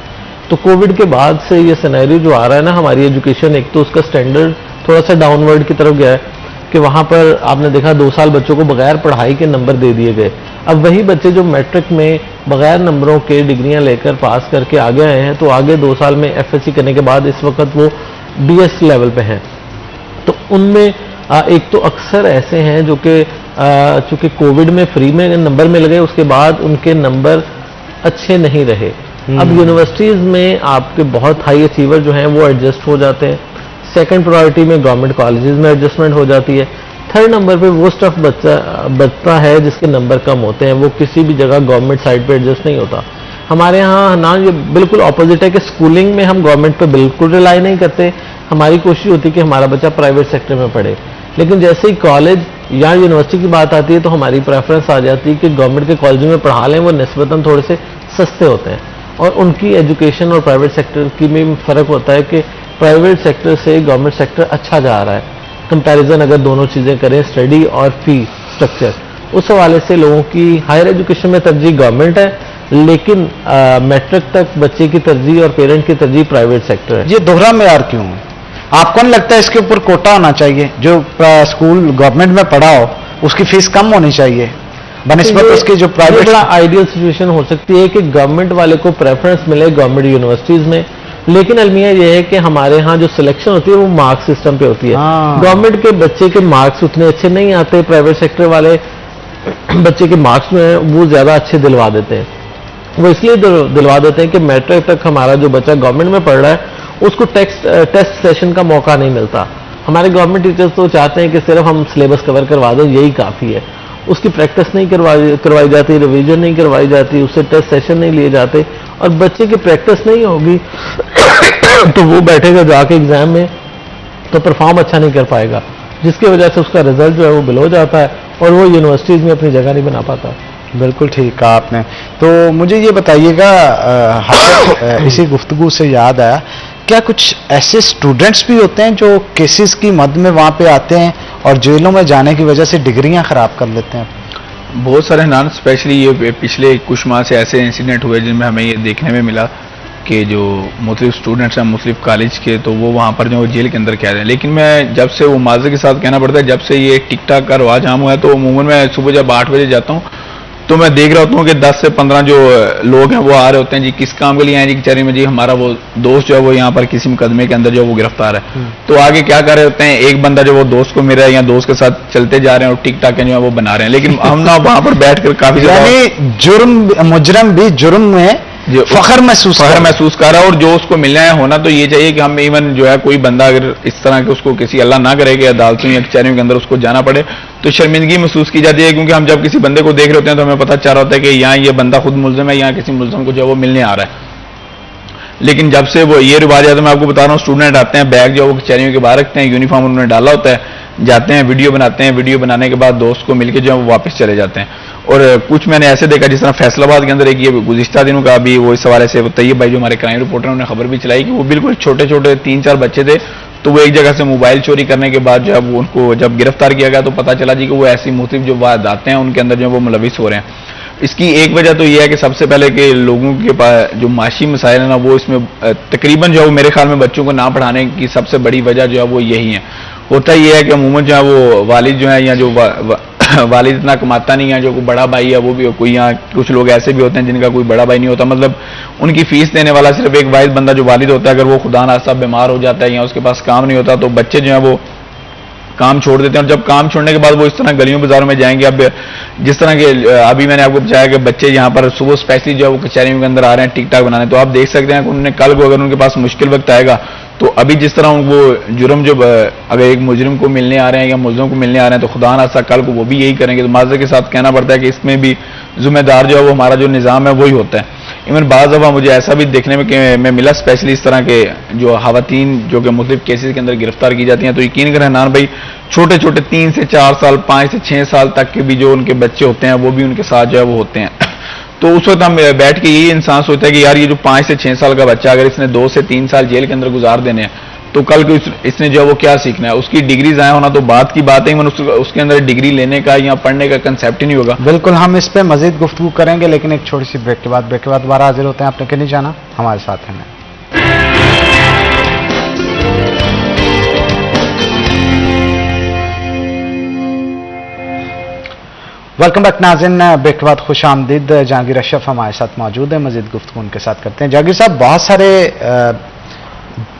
तो कोविड के बाद से ये सिनेरियो जो आ रहा है ना, हमारी एजुकेशन एक तो उसका स्टैंडर्ड थोड़ा सा डाउनवर्ड की तरफ गया है कि वहाँ पर आपने देखा 2 साल बच्चों को बगैर पढ़ाई के नंबर दे दिए गए। अब वही बच्चे जो मैट्रिक में बगैर नंबरों के डिग्रियां लेकर पास करके आगे आए हैं, तो आगे 2 साल में एफएससी करने के बाद इस वक्त वो बीएस लेवल पे हैं। तो उनमें एक तो अक्सर ऐसे हैं जो कि चूंकि कोविड में फ्री में नंबर मिल गए, उसके बाद उनके नंबर अच्छे नहीं रहे। अब यूनिवर्सिटीज में आपके बहुत हाई अचीवर जो हैं वो एडजस्ट हो जाते हैं, सेकंड प्रायोरिटी में गवर्नमेंट कॉलेजेस में एडजस्टमेंट हो जाती है, थर्ड नंबर पे वो स्टफ बचता है जिसके नंबर कम होते हैं, वो किसी भी जगह गवर्नमेंट साइड पे एडजस्ट नहीं होता। हमारे यहाँ ना ये बिल्कुल ऑपोजिट है कि स्कूलिंग में हम गवर्नमेंट पे बिल्कुल रिलाई नहीं करते, हमारी कोशिश होती है कि हमारा बच्चा प्राइवेट सेक्टर में पढ़े। लेकिन जैसे ही कॉलेज या यूनिवर्सिटी की बात आती है तो हमारी प्रेफरेंस आ जाती है कि गवर्नमेंट के कॉलेज में पढ़ा लें, वो निस्बतन थोड़े से सस्ते होते हैं और उनकी एजुकेशन और प्राइवेट सेक्टर की में फ़र्क होता है कि प्राइवेट सेक्टर से गवर्नमेंट सेक्टर अच्छा जा रहा है। कंपैरिजन अगर दोनों चीज़ें करें, स्टडी और फी स्ट्रक्चर, उस हवाले से लोगों की हायर एजुकेशन में तरजीह गवर्नमेंट है, लेकिन मैट्रिक तक बच्चे की तरजीह और पेरेंट की तरजीह प्राइवेट सेक्टर है। ये दोहरा मेयार क्यों है? आपको नहीं लगता है इसके ऊपर कोटा होना चाहिए? जो स्कूल गवर्नमेंट में पढ़ा हो उसकी फीस कम होनी चाहिए बनिस्बत उसकी जो प्राइवेट। बड़ा आइडियल सिचुएशन हो सकती है कि गवर्नमेंट वाले को प्रेफरेंस मिले गवर्नमेंट यूनिवर्सिटीज में, लेकिन अलमिया यह है कि हमारे यहाँ जो सिलेक्शन होती है वो मार्क्स सिस्टम पे होती है। गवर्नमेंट के बच्चे के मार्क्स उतने अच्छे नहीं आते, प्राइवेट सेक्टर वाले बच्चे के मार्क्स जो हैं वो ज्यादा अच्छे दिलवा देते हैं। वो इसलिए दिलवा देते हैं कि मैट्रिक तक हमारा जो बच्चा गवर्नमेंट में पढ़ रहा है उसको टेस्ट सेशन का मौका नहीं मिलता। हमारे गवर्नमेंट टीचर्स तो चाहते हैं कि सिर्फ हम सिलेबस कवर करवा दें, यही काफ़ी है। उसकी प्रैक्टिस नहीं करवाई जाती, रिवीजन नहीं करवाई जाती, उससे टेस्ट सेशन नहीं लिए जाते, और बच्चे की प्रैक्टिस नहीं होगी तो वो बैठेगा जाके एग्जाम में तो परफॉर्म अच्छा नहीं कर पाएगा, जिसकी वजह से उसका रिजल्ट जो है वो बिलो जाता है और वो यूनिवर्सिटीज़ में अपनी जगह नहीं बना पाता। बिल्कुल ठीक कहा आपने। तो मुझे ये बताइएगा, इसी गुफ्तगू से याद आया, क्या कुछ ऐसे स्टूडेंट्स भी होते हैं जो केसेस की मद में वहाँ पे आते हैं और जेलों में जाने की वजह से डिग्रियां खराब कर लेते हैं? बहुत सारे नान, स्पेशली ये पिछले कुछ माह से ऐसे इंसिडेंट हुए जिनमें हमें ये देखने में मिला कि जो मुख्तलिफ स्टूडेंट्स हैं मुख्तलिफ कॉलेज के, तो वो वहाँ पर जो जेल के अंदर कैद हैं। लेकिन मैं जब से वो माज़े के साथ कहना पड़ता है, जब से ये टिकटॉक का रवाज आम हुआ है, तो अमूमन मैं सुबह जब 8 बजे जाता हूँ तो मैं देख रहा होता हूँ कि 10 से 15 जो लोग हैं वो आ रहे होते हैं। जी किस काम के लिए आए? जी कचहरी में, जी हमारा वो दोस्त जो है वो यहाँ पर किसी मुकदमे के अंदर जो है वो गिरफ्तार है। तो आगे क्या कर रहे होते हैं, एक बंदा जो वो दोस्त को मिल रहा है या दोस्त के साथ चलते जा रहे हैं और टिकटॉक जो है वो बना रहे हैं, लेकिन हम ना वहाँ पर बैठ कर काफी यानी मुजरम भी जुर्म में फखर महसूस कर रहा है, और जो उसको मिलना है होना तो ये चाहिए कि हम इवन जो है कोई बंदा अगर इस तरह के उसको किसी अल्लाह ना करे कि अदालतों या कचहरियों के अंदर उसको जाना पड़े तो शर्मिंदगी महसूस की जाती है, क्योंकि हम जब किसी बंदे को देख रहे होते हैं तो हमें पता चल रहा होता है कि यहाँ ये बंदा खुद मुल्जिम है, यहाँ किसी मुल्जिम को जो है वो मिलने आ रहा है। लेकिन जब से वो ये रिवाज है, तो मैं आपको बता रहा हूँ, स्टूडेंट आते हैं, बैग जो है वो कचहरियों के बाहर रखते हैं, यूनिफॉर्म उन्होंने डाला होता है, जाते हैं, वीडियो बनाते हैं, वीडियो बनाने के बाद दोस्त को मिलकर जो है वो वापस चले जाते हैं। और कुछ मैंने ऐसे देखा, जिस तरह फैसलाबाद के अंदर एक ये गुज़िश्ता दिनों का भी वो इस हवाले से तैयब भाई जो हमारे क्राइम रिपोर्टर उन्होंने खबर भी चलाई कि वो बिल्कुल छोटे छोटे 3-4 बच्चे थे, तो वो एक जगह से मोबाइल चोरी करने के बाद जो है वो उनको जब गिरफ्तार किया गया तो पता चला जी कि वो ऐसी मुख्तलिफ जो वारदातें हैं उनके अंदर जो है वो मुलविस हो रहे हैं। इसकी एक वजह तो ये है कि सबसे पहले कि लोगों के पास जो माशी मसाइल है ना, वो इसमें तकरीबन जो है वो मेरे ख्याल में बच्चों को ना पढ़ाने की सबसे बड़ी वजह जो है वो यही है। होता ये है कि अमूमन जो है वो वालिद जो है या जो वालिद इतना कमाता नहीं है, जो कोई बड़ा भाई है वो भी, कोई यहाँ कुछ लोग ऐसे भी होते हैं जिनका कोई बड़ा भाई नहीं होता, मतलब उनकी फीस देने वाला सिर्फ एक वाहिद बंदा जो वालिद होता है। अगर वो खुदा नास्ता बीमार हो जाता है या उसके पास काम नहीं होता तो बच्चे जो है वो काम छोड़ देते हैं, और जब काम छोड़ने के बाद वो इस तरह गलियों बाजारों में जाएंगे। अब जिस तरह के अभी मैंने आपको बताया कि बच्चे यहाँ पर सुबह स्पेशली जो है वो कचहरियों के अंदर आ रहे हैं टिकटॉक बनाने, तो आप देख सकते हैं कि उन्होंने कल को अगर उनके पास मुश्किल वक्त आएगा तो अभी जिस तरह वो जुर्म जो अगर एक मुजरिम को मिलने आ रहे हैं या मुल्ज़िम को मिलने आ रहे हैं तो खुदा नास्ता कल को वो भी यही करेंगे। तो माज़े के साथ कहना पड़ता है कि इसमें भी जिम्मेदार जो है वो हमारा जो निज़ाम है वही होता है। इवन बाज़ दफ़ा मुझे ऐसा भी देखने में मिला, स्पेशली इस तरह के जो ख़वातीन जो कि मुख्तलिफ केसेस के अंदर गिरफ्तार की जाती हैं, तो यकीन करें नान भाई, छोटे छोटे 3 से 4 साल 5 से 6 साल तक के भी जो उनके बच्चे होते हैं वो भी उनके साथ जो है वो होते हैं। तो उस वक्त हम बैठ के यही इंसान सोचता है कि यार ये जो 5 से 6 साल का बच्चा अगर इसने 2 से 3 साल जेल के अंदर गुजार देने हैं तो कल को इसने जो है वो क्या सीखना है, उसकी डिग्री ज़ाया होना तो बात की बात है, उसके अंदर डिग्री लेने का या पढ़ने का कंसेप्ट ही नहीं होगा। बिल्कुल, हम इस पे मजीद गुफ्तगू करेंगे, लेकिन एक छोटी सी ब्रेक के बाद दोबारा हाजिर होते हैं। आपने कहीं नहीं जाना, हमारे साथ हैं। वेलकम बैक नाज़रीन, ब्रेक के बाद खुश आमदीद। जहांगीर अशरफ हमारे साथ मौजूद है, मजीद गुफ्तगू उनके साथ करते हैं। जहांगीर साहब, बहुत सारे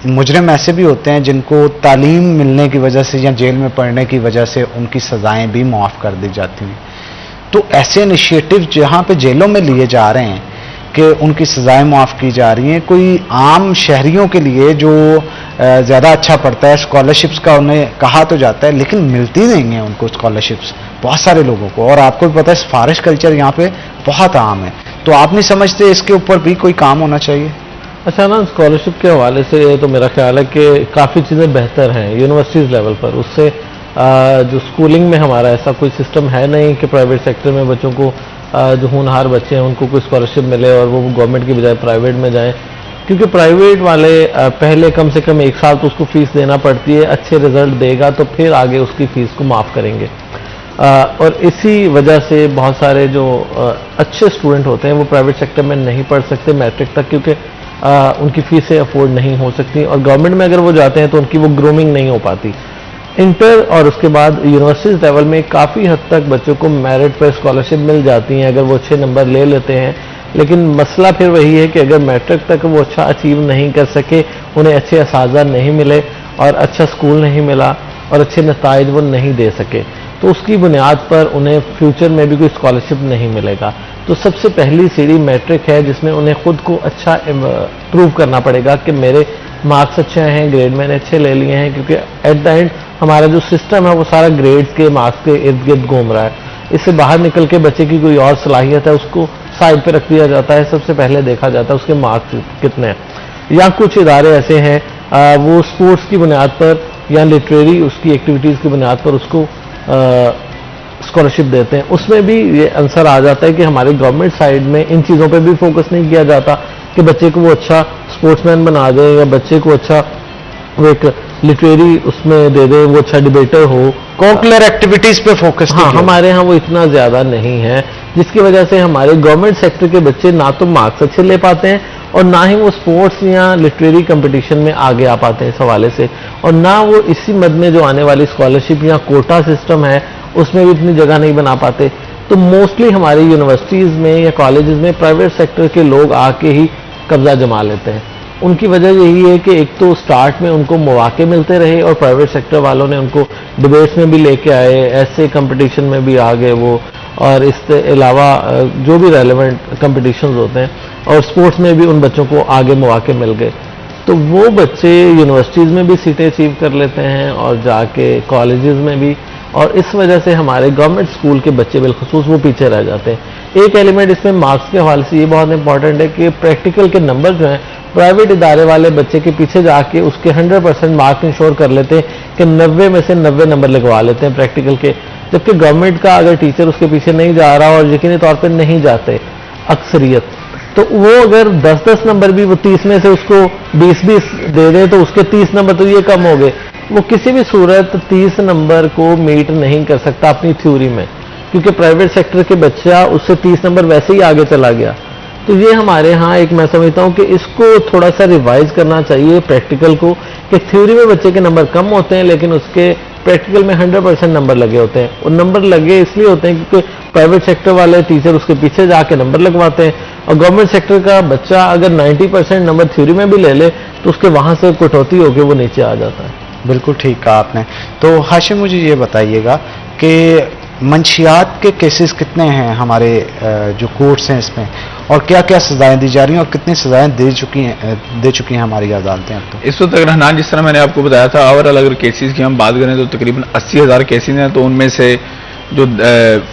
मुजरिम ऐसे भी होते हैं जिनको तालीम मिलने की वजह से या जेल में पढ़ने की वजह से उनकी सजाएं भी माफ़ कर दी जाती हैं। तो ऐसे इनिशिएटिव जहां पे जेलों में लिए जा रहे हैं कि उनकी सजाएं माफ़ की जा रही हैं, कोई आम शहरियों के लिए जो ज़्यादा अच्छा पड़ता है, स्कॉलरशिप्स का उन्हें कहा तो जाता है लेकिन मिलती नहीं है उनको स्कॉलरशिप्स, बहुत सारे लोगों को। और आपको भी पता है सिफारिश कल्चर यहाँ पे बहुत आम है, तो आप नहीं समझते इसके ऊपर भी कोई काम होना चाहिए? अच्छा ना, स्कॉलरशिप के हवाले से तो मेरा ख्याल है कि काफ़ी चीज़ें बेहतर हैं यूनिवर्सिटीज़ लेवल पर। उससे जो स्कूलिंग में हमारा ऐसा कोई सिस्टम है नहीं कि प्राइवेट सेक्टर में बच्चों को, जो होनहार बच्चे हैं उनको कोई स्कॉलरशिप मिले और वो गवर्नमेंट की बजाय प्राइवेट में जाएं, क्योंकि प्राइवेट वाले पहले कम से कम 1 साल तो उसको फीस देना पड़ती है, अच्छे रिजल्ट देगा तो फिर आगे उसकी फ़ीस को माफ़ करेंगे। और इसी वजह से बहुत सारे जो अच्छे स्टूडेंट होते हैं वो प्राइवेट सेक्टर में नहीं पढ़ सकते मैट्रिक तक, क्योंकि उनकी फीसें अफोर्ड नहीं हो सकती, और गवर्नमेंट में अगर वो जाते हैं तो उनकी वो ग्रूमिंग नहीं हो पाती। इंटर और उसके बाद यूनिवर्सिटीज़ लेवल में काफ़ी हद तक बच्चों को मेरिट पर स्कॉलरशिप मिल जाती हैं अगर वो अच्छे नंबर ले लेते हैं। लेकिन मसला फिर वही है कि अगर मैट्रिक तक वो अच्छा अचीव नहीं कर सके, उन्हें अच्छे असातिज़ा नहीं मिले और अच्छा स्कूल नहीं मिला और अच्छे नताइज वो नहीं दे सके, तो उसकी बुनियाद पर उन्हें फ्यूचर में भी कोई स्कॉलरशिप नहीं मिलेगा। तो सबसे पहली सीढ़ी मैट्रिक है, जिसमें उन्हें खुद को अच्छा प्रूव करना पड़ेगा कि मेरे मार्क्स अच्छे हैं, ग्रेड मैंने अच्छे ले लिए हैं, क्योंकि एट द एंड हमारा जो सिस्टम है वो सारा ग्रेड्स के, मार्क्स के इर्द गिर्द घूम रहा है। इससे बाहर निकल के बच्चे की कोई और सलाहियत है उसको साइड पे रख दिया जाता है, सबसे पहले देखा जाता है उसके मार्क्स कितने हैं। या कुछ इदारे ऐसे हैं वो स्पोर्ट्स की बुनियाद पर या लिटरेरी उसकी एक्टिविटीज़ की बुनियाद पर उसको स्कॉलरशिप देते हैं। उसमें भी ये आंसर आ जाता है कि हमारे गवर्नमेंट साइड में इन चीज़ों पे भी फोकस नहीं किया जाता कि बच्चे को वो अच्छा स्पोर्ट्समैन बना दें या बच्चे को अच्छा वो एक लिटरेरी उसमें दे दें, वो अच्छा डिबेटर हो। करिकुलर एक्टिविटीज पे फोकस हाँ, हमारे यहाँ वो इतना ज़्यादा नहीं है, जिसकी वजह से हमारे गवर्नमेंट सेक्टर के बच्चे ना तो मार्क्स अच्छे ले पाते हैं और ना ही वो स्पोर्ट्स या लिटरेरी कंपटीशन में आगे आ पाते हैं इस हवाले से, और ना वो इसी मद में जो आने वाली स्कॉलरशिप या कोटा सिस्टम है उसमें भी इतनी जगह नहीं बना पाते। तो मोस्टली हमारी यूनिवर्सिटीज़ में या कॉलेजेस में प्राइवेट सेक्टर के लोग आके ही कब्जा जमा लेते हैं। उनकी वजह यही है कि एक तो स्टार्ट में उनको मौके मिलते रहे और प्राइवेट सेक्टर वालों ने उनको डिबेट्स में भी लेके आए, ऐसे कंपटीशन में भी आ गए वो, और इसके अलावा जो भी रेलेवेंट कंपटीशंस होते हैं, और स्पोर्ट्स में भी उन बच्चों को आगे मौके मिल गए। तो वो बच्चे यूनिवर्सिटीज़ में भी सीटें अचीव कर लेते हैं और जाके कॉलेजेस में भी, और इस वजह से हमारे गवर्नमेंट स्कूल के बच्चे बिलखसूस वो पीछे रह जाते हैं। एक एलिमेंट इसमें मार्क्स के हवाले से ये बहुत इंपॉर्टेंट है कि प्रैक्टिकल के नंबर जो हैं प्राइवेट इदारे वाले बच्चे के पीछे जाके उसके 100% मार्क्स इंश्योर कर लेते हैं कि 90 में से 90 नंबर लगवा लेते हैं प्रैक्टिकल के, जबकि गवर्नमेंट का अगर टीचर उसके पीछे नहीं जा रहा और यकीनी तौर पर नहीं जाते अक्सरियत, तो वो अगर 10-10 नंबर भी वो 30 में से उसको 20-20 दे दे तो उसके 30 नंबर तो ये कम हो गए। वो किसी भी सूरत 30 नंबर को मीट नहीं कर सकता अपनी थ्योरी में, क्योंकि प्राइवेट सेक्टर के बच्चा उससे 30 नंबर वैसे ही आगे चला गया। तो ये हमारे यहाँ एक, मैं समझता हूँ कि इसको थोड़ा सा रिवाइज करना चाहिए प्रैक्टिकल को, कि थ्योरी में बच्चे के नंबर कम होते हैं लेकिन उसके प्रैक्टिकल में 100% नंबर लगे होते हैं। और नंबर लगे इसलिए होते हैं क्योंकि प्राइवेट सेक्टर वाले टीचर उसके पीछे जाके नंबर लगवाते हैं, और गवर्नमेंट सेक्टर का बच्चा अगर 90% नंबर थ्योरी में भी ले ले तो उसके वहाँ से कटौती होकर वो नीचे आ जाता है। बिल्कुल ठीक कहा आपने। तो हाशिम, मुझे ये बताइएगा कि मंशियात के केसेस कितने हैं हमारे जो कोर्ट्स हैं इसमें, और क्या क्या सजाएं दी जा रही हैं और कितनी सजाएं दे चुकी हैं हमारी अदालतें अब तक? इस वक्त अगर हनान जिस तरह मैंने आपको बताया था, ओवरऑल अगर केसेस की हम बात करें तो तकरीबन 80,000 केसेस हैं। तो उनमें से जो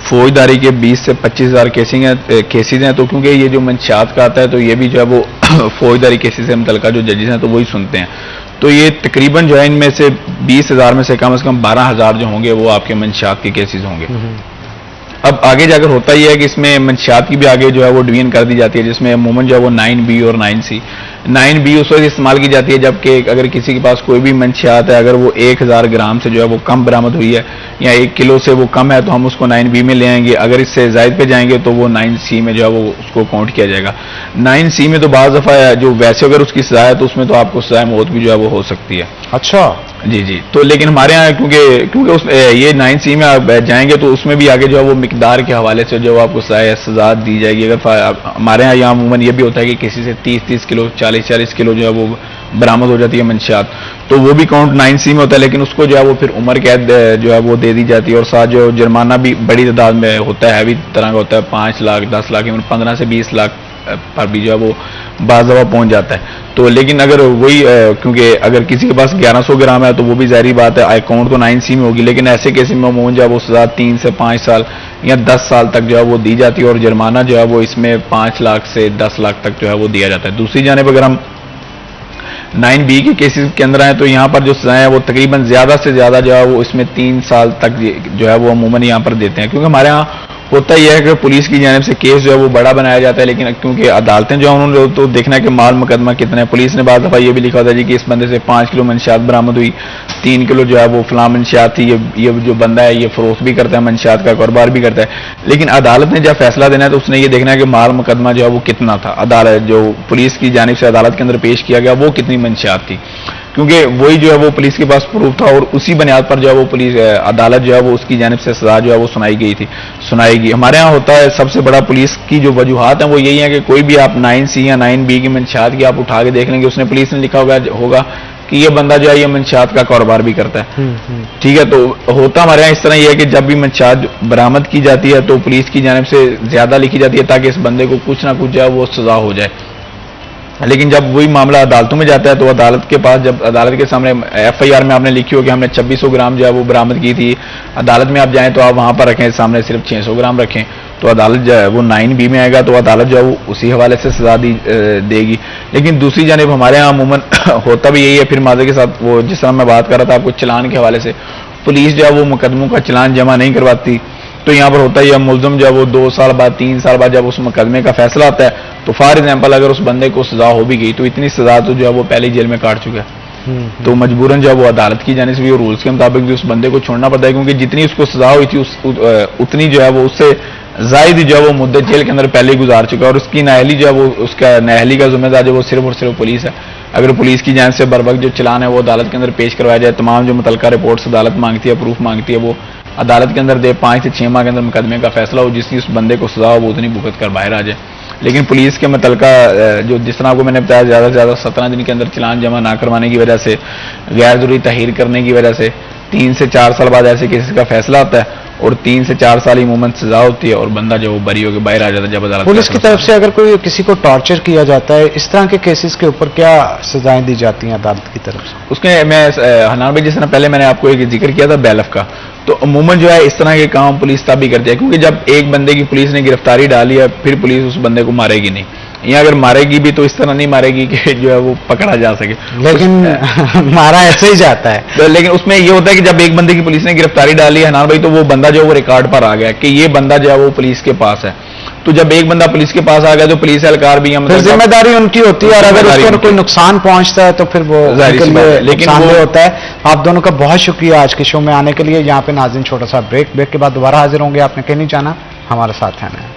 फौजदारी के 20 से 25,000 केसेस हैं। तो क्योंकि ये जो मंशियात का आता है तो ये भी जो है वो फौजदारी केसेस से मुतल्लिका जो जजेस हैं तो वही सुनते हैं। तो ये तकरीबन जो है इनमें से 20,000 में से कम 12,000 जो होंगे वो आपके मंशियात के केसेस होंगे। अब आगे जाकर होता ही है कि इसमें मंशियात की भी आगे जो है वो डिवीजन कर दी जाती है, जिसमें अमूमन जो है वो 9B और 9C। 9B उस वक्त इस्तेमाल की जाती है जबकि अगर किसी के पास कोई भी मंशियात है, अगर वो 1000 ग्राम से जो है वो कम बरामद हुई है या 1 किलो से वो कम है तो हम उसको 9B में ले आएंगे। अगर इससे जायद पे जाएंगे तो वो 9C में जो है वो उसको काउंट किया जाएगा। 9C में तो बाज़ दफ़ा है जो वैसे अगर उसकी सजा है तो उसमें तो आपको सजा मौत भी जो है वो हो सकती है। अच्छा जी जी। तो लेकिन हमारे यहाँ क्योंकि उस ये 9C में आप जाएंगे तो उसमें भी आगे जो है वो मिकदार के हवाले से जो आपको सजा दी जाएगी। अगर हमारे यहाँ अमूमन ये भी होता है कि किसी से 30-30 किलो 40-40 किलो जो है वो बरामद हो जाती है मंशियात, तो वो भी काउंट 9C में होता है, लेकिन उसको जो है वो फिर उम्र कैद जो है वो दे दी जाती है और साथ जो जुर्माना भी बड़ी तादाद में होता है, हैवी तरह का होता है, 5 लाख 10 लाख 15 से 20 लाख पर भी जो है वो बाज़ दफ़ा पहुंच जाता है। तो लेकिन अगर वही क्योंकि अगर किसी के पास 1100 ग्राम है तो वो भी ज़ाहिर बात है अकाउंट तो 9C में होगी, लेकिन ऐसे केस में अमूमन जो है वो सजा 3 से 5 साल या 10 साल तक जो है वो दी जाती है और जुर्माना जो है वो इसमें 5 लाख से 10 लाख तक जो है वो दिया जाता है। दूसरी जानिब अगर हम 9B के केसेस के अंदर आए तो यहाँ पर जो सजाएं हैं वो तकरीबन ज़्यादा से ज़्यादा जो है वो इसमें 3 साल तक जो है वो अमूमन यहाँ पर देते हैं, क्योंकि हमारे यहाँ होता ही है कि पुलिस की जानिब से केस जो है वो बड़ा बनाया जाता है, लेकिन क्योंकि अदालतें जो है उन्होंने तो देखना है कि माल मुकदमा कितना है। पुलिस ने बाद दफ़ा ये भी लिखा होता है जी कि इस बंदे से 5 किलो मंशियात बरामद हुई, 3 किलो जो है वो फलां मंशियात थी, ये जो बंदा है ये फरोख्त भी करता है, मंशियात का कारोबार भी करता है। लेकिन अदालत ने जब फैसला देना है तो उसने ये देखना है कि माल मुकदमा जो है वो कितना था, अदालत जो पुलिस की जानिब से अदालत के अंदर पेश किया गया वो कितनी मंशियात थी, क्योंकि वही जो है वो पुलिस के पास प्रूफ था और उसी बुनियाद पर जो है वो पुलिस अदालत जो है वो उसकी जानिब से सजा जो है वो सुनाएगी। हमारे यहाँ होता है सबसे बड़ा पुलिस की जो वजूहात हैं वो यही है कि कोई भी आप 9C या 9B की मंशियात की आप उठा के देख लेंगे, उसने पुलिस ने लिखा होगा कि ये बंदा जो है ये मंशियात का कारोबार भी करता है। ठीक है, तो होता हमारे यहाँ इस तरह ये है कि जब भी मंशियात बरामद की जाती है तो पुलिस की जानिब से ज्यादा लिखी जाती है ताकि इस बंदे को कुछ ना कुछ जो है वो सजा हो जाए। लेकिन जब वही मामला अदालतों में जाता है तो अदालत के पास जब अदालत के सामने FIR में आपने लिखी हो कि हमने 2600 ग्राम जो है वो बरामद की थी, अदालत में आप जाएं तो आप वहां पर रखें सामने सिर्फ 600 ग्राम रखें, तो अदालत जो है वो 9B में आएगा तो अदालत जो है वो उसी हवाले से सजा देगी। लेकिन दूसरी जानिब हमारे यहाँ अमूमन होता भी यही है, फिर मादे के साथ वो जिस तरह मैं बात कर रहा था आपको चलान के हवाले से, पुलिस जो है वो मुकदमों का चलान जमा नहीं करवाती, तो यहाँ पर होता ही है मुल्ज़िम जो है वो 2 साल बाद 3 साल बाद जब उस मुकदमे का फैसला आता है तो फॉर एग्जाम्पल अगर उस बंदे को सजा हो भी गई तो इतनी सजा तो जो है वो पहले जेल में काट चुका है, तो मजबूरन जो है वो अदालत की जानिब से भी और रूल्स के मुताबिक भी उस बंदे को छोड़ना पड़ता है, क्योंकि जितनी उसको सजा हुई थी उतनी जो है वो उससे जायद जो है वो मुद्दत जेल के अंदर पहले ही गुजार चुका है और उसकी नाअहली जो है वो उसका नाअहली का जिम्मेदार जो वो सिर्फ और सिर्फ पुलिस है। अगर पुलिस की जानिब से बर वक्त जो चलान है वो अदालत के अंदर पेश करवाया जाए, तमाम जो मुतलका रिपोर्ट्स अदालत मांगती है, प्रूफ मांगती है, वो अदालत के अंदर दे, 5 से 6 माह के अंदर मुकदमे का फैसला हो, जिसकी उस बंदे को सजा हो वो उतनी भुगत कर बाहर आ जाए। लेकिन पुलिस के मुतलका जो जिस तरह आपको मैंने बताया ज़्यादा से ज़्यादा 17 दिन के अंदर चलान जमा ना करवाने की वजह से, गैर ज़रूरी तहीर करने की वजह से 3 से 4 साल बाद ऐसे केसेस का फैसला आता है और 3 से 4 साल अमूमन सजा होती है और बंदा जो बरी होकर बाहर आ जाता है जब अदालत पुलिस की तरफ से अगर कोई किसी को टॉर्चर किया जाता है, इस तरह के केसेस के ऊपर क्या सजाएं दी जाती हैं अदालत की तरफ से? उसमें मैं हनान भाई जिस तरह पहले मैंने आपको एक जिक्र किया था बैलफ का, तो अमूमन जो है इस तरह के काम पुलिस तब भी करती है, क्योंकि जब एक बंदे की पुलिस ने गिरफ्तारी डाली है फिर पुलिस उस बंदे को मारेगी नहीं, या अगर मारेगी भी तो इस तरह नहीं मारेगी कि जो है वो पकड़ा जा सके, लेकिन मारा ऐसे ही जाता है। तो लेकिन उसमें ये होता है कि जब एक बंदे की पुलिस ने गिरफ्तारी डाली है हनान भाई, तो वो बंदा जो है वो रिकॉर्ड पर आ गया कि ये बंदा जो है वो पुलिस के पास है, तो जब एक बंदा पुलिस के पास आ गया तो पुलिस एहलकार भी फिर जिम्मेदारी उनकी होती है और अगर उसको कोई नुकसान पहुंचता है तो फिर वो लेकिन वो होता है। आप दोनों का बहुत शुक्रिया आज के शो में आने के लिए। यहाँ पे नाज़रीन छोटा सा ब्रेक के बाद दोबारा हाजिर होंगे, आपने कहीं नहीं जाना, हमारे साथ रहना है।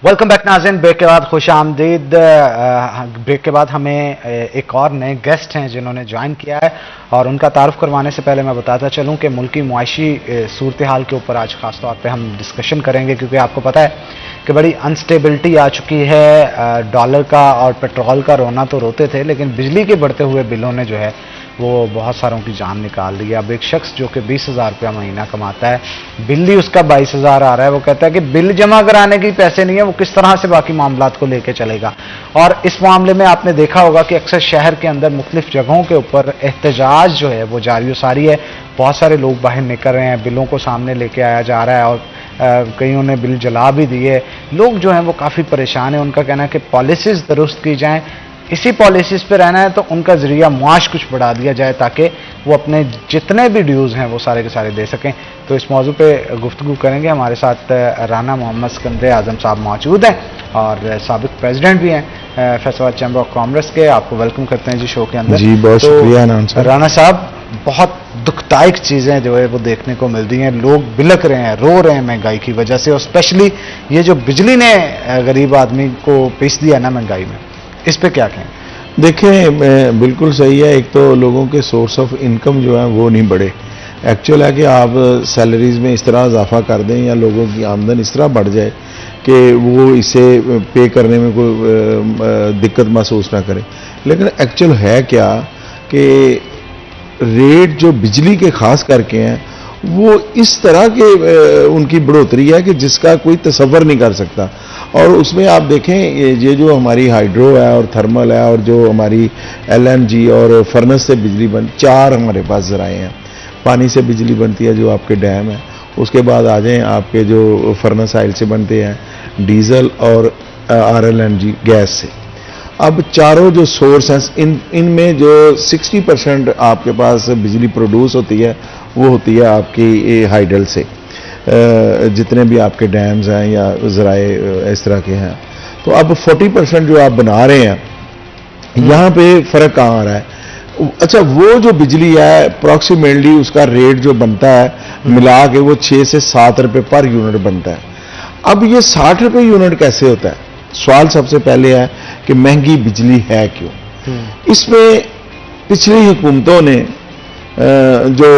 वेलकम बैक नाज़रीन, ब्रेक के बाद खुश आमदीद। ब्रेक के बाद हमें एक और नए गेस्ट हैं जिन्होंने ज्वाइन किया है और उनका तारुफ करवाने से पहले मैं बताता चलूं कि मुल्की मुआशी सूरत हाल के ऊपर आज ख़ास तौर पे हम डिस्कशन करेंगे, क्योंकि आपको पता है कि बड़ी अनस्टेबिलिटी आ चुकी है। डॉलर का और पेट्रोल का रोना तो रोते थे, लेकिन बिजली के बढ़ते हुए बिलों ने जो है वो बहुत सारों की जान निकाल दी है। अब एक शख्स जो कि 20,000 रुपया महीना कमाता है, बिल ही उसका 22,000 आ रहा है, वो कहता है कि बिल जमा कराने के पैसे नहीं है, वो किस तरह से बाकी मामलात को लेके चलेगा। और इस मामले में आपने देखा होगा कि अक्सर शहर के अंदर मुख्तलिफ जगहों के ऊपर एहतजाज जो है वो जारी सारी है। बहुत सारे लोग बाहर निकल रहे हैं, बिलों को सामने लेके आया जा रहा है और कईयों ने बिल जला भी दिए। लोग जो हैं वो काफ़ी परेशान हैं। उनका कहना है कि पॉलिसीज़ दुरुस्त की जाएँ, इसी पॉलिसीज पे रहना है तो उनका जरिया मुआश कुछ बढ़ा दिया जाए ताकि वो अपने जितने भी ड्यूज़ हैं वो सारे के सारे दे सकें। तो इस मौजू पे गुफ्तगू करेंगे। हमारे साथ राना मोहम्मद सिकंदर आजम साहब मौजूद हैं और साबिक प्रेसिडेंट भी हैं फैसलाबाद चैम्बर ऑफ कॉमर्स के। आपको वेलकम करते हैं जी शो के अंदर। जी बहुत शुक्रिया नान साहब। राना साहब, बहुत दुखदायक चीज़ें जो है वो देखने को मिल रही हैं। लोग बिलक रहे हैं, रो रहे हैं महंगाई की वजह से, और स्पेशली ये जो बिजली ने गरीब आदमी को पीस दिया ना महंगाई में, इस पे क्या कहें? देखें, बिल्कुल सही है। एक तो लोगों के सोर्स ऑफ इनकम जो है वो नहीं बढ़े। एक्चुअल है कि आप सैलरीज में इस तरह इजाफा कर दें या लोगों की आमदन इस तरह बढ़ जाए कि वो इसे पे करने में कोई दिक्कत महसूस ना करें। लेकिन एक्चुअल है क्या कि रेट जो बिजली के खास करके हैं वो इस तरह के उनकी बढ़ोतरी है कि जिसका कोई तसव्वुर नहीं कर सकता। और उसमें आप देखें ये जो हमारी हाइड्रो है और थर्मल है और जो हमारी एलएनजी और फर्नेस से बिजली चार हमारे पास ज़राए हैं। पानी से बिजली बनती है जो आपके डैम है, उसके बाद आ जाएं आपके जो फर्नेस आयल से बनते हैं, डीजल और आरएलएनजी गैस से। अब चारों जो सोर्स हैं इनमें जो 60% आपके पास बिजली प्रोड्यूस होती है वो होती है आपकी हाइडल से, जितने भी आपके डैम्स हैं या ज़राए इस तरह के हैं। तो अब 40% जो आप बना रहे हैं, यहाँ पे फ़र्क कहाँ आ रहा है? अच्छा, वो जो बिजली है अप्रॉक्सीमेटली उसका रेट जो बनता है मिला के वो 6 से 7 रुपये पर यूनिट बनता है। अब ये 60 रुपये यूनिट कैसे होता है? सवाल सबसे पहले है कि महंगी बिजली है क्यों? इसमें पिछली हुकूमतों ने जो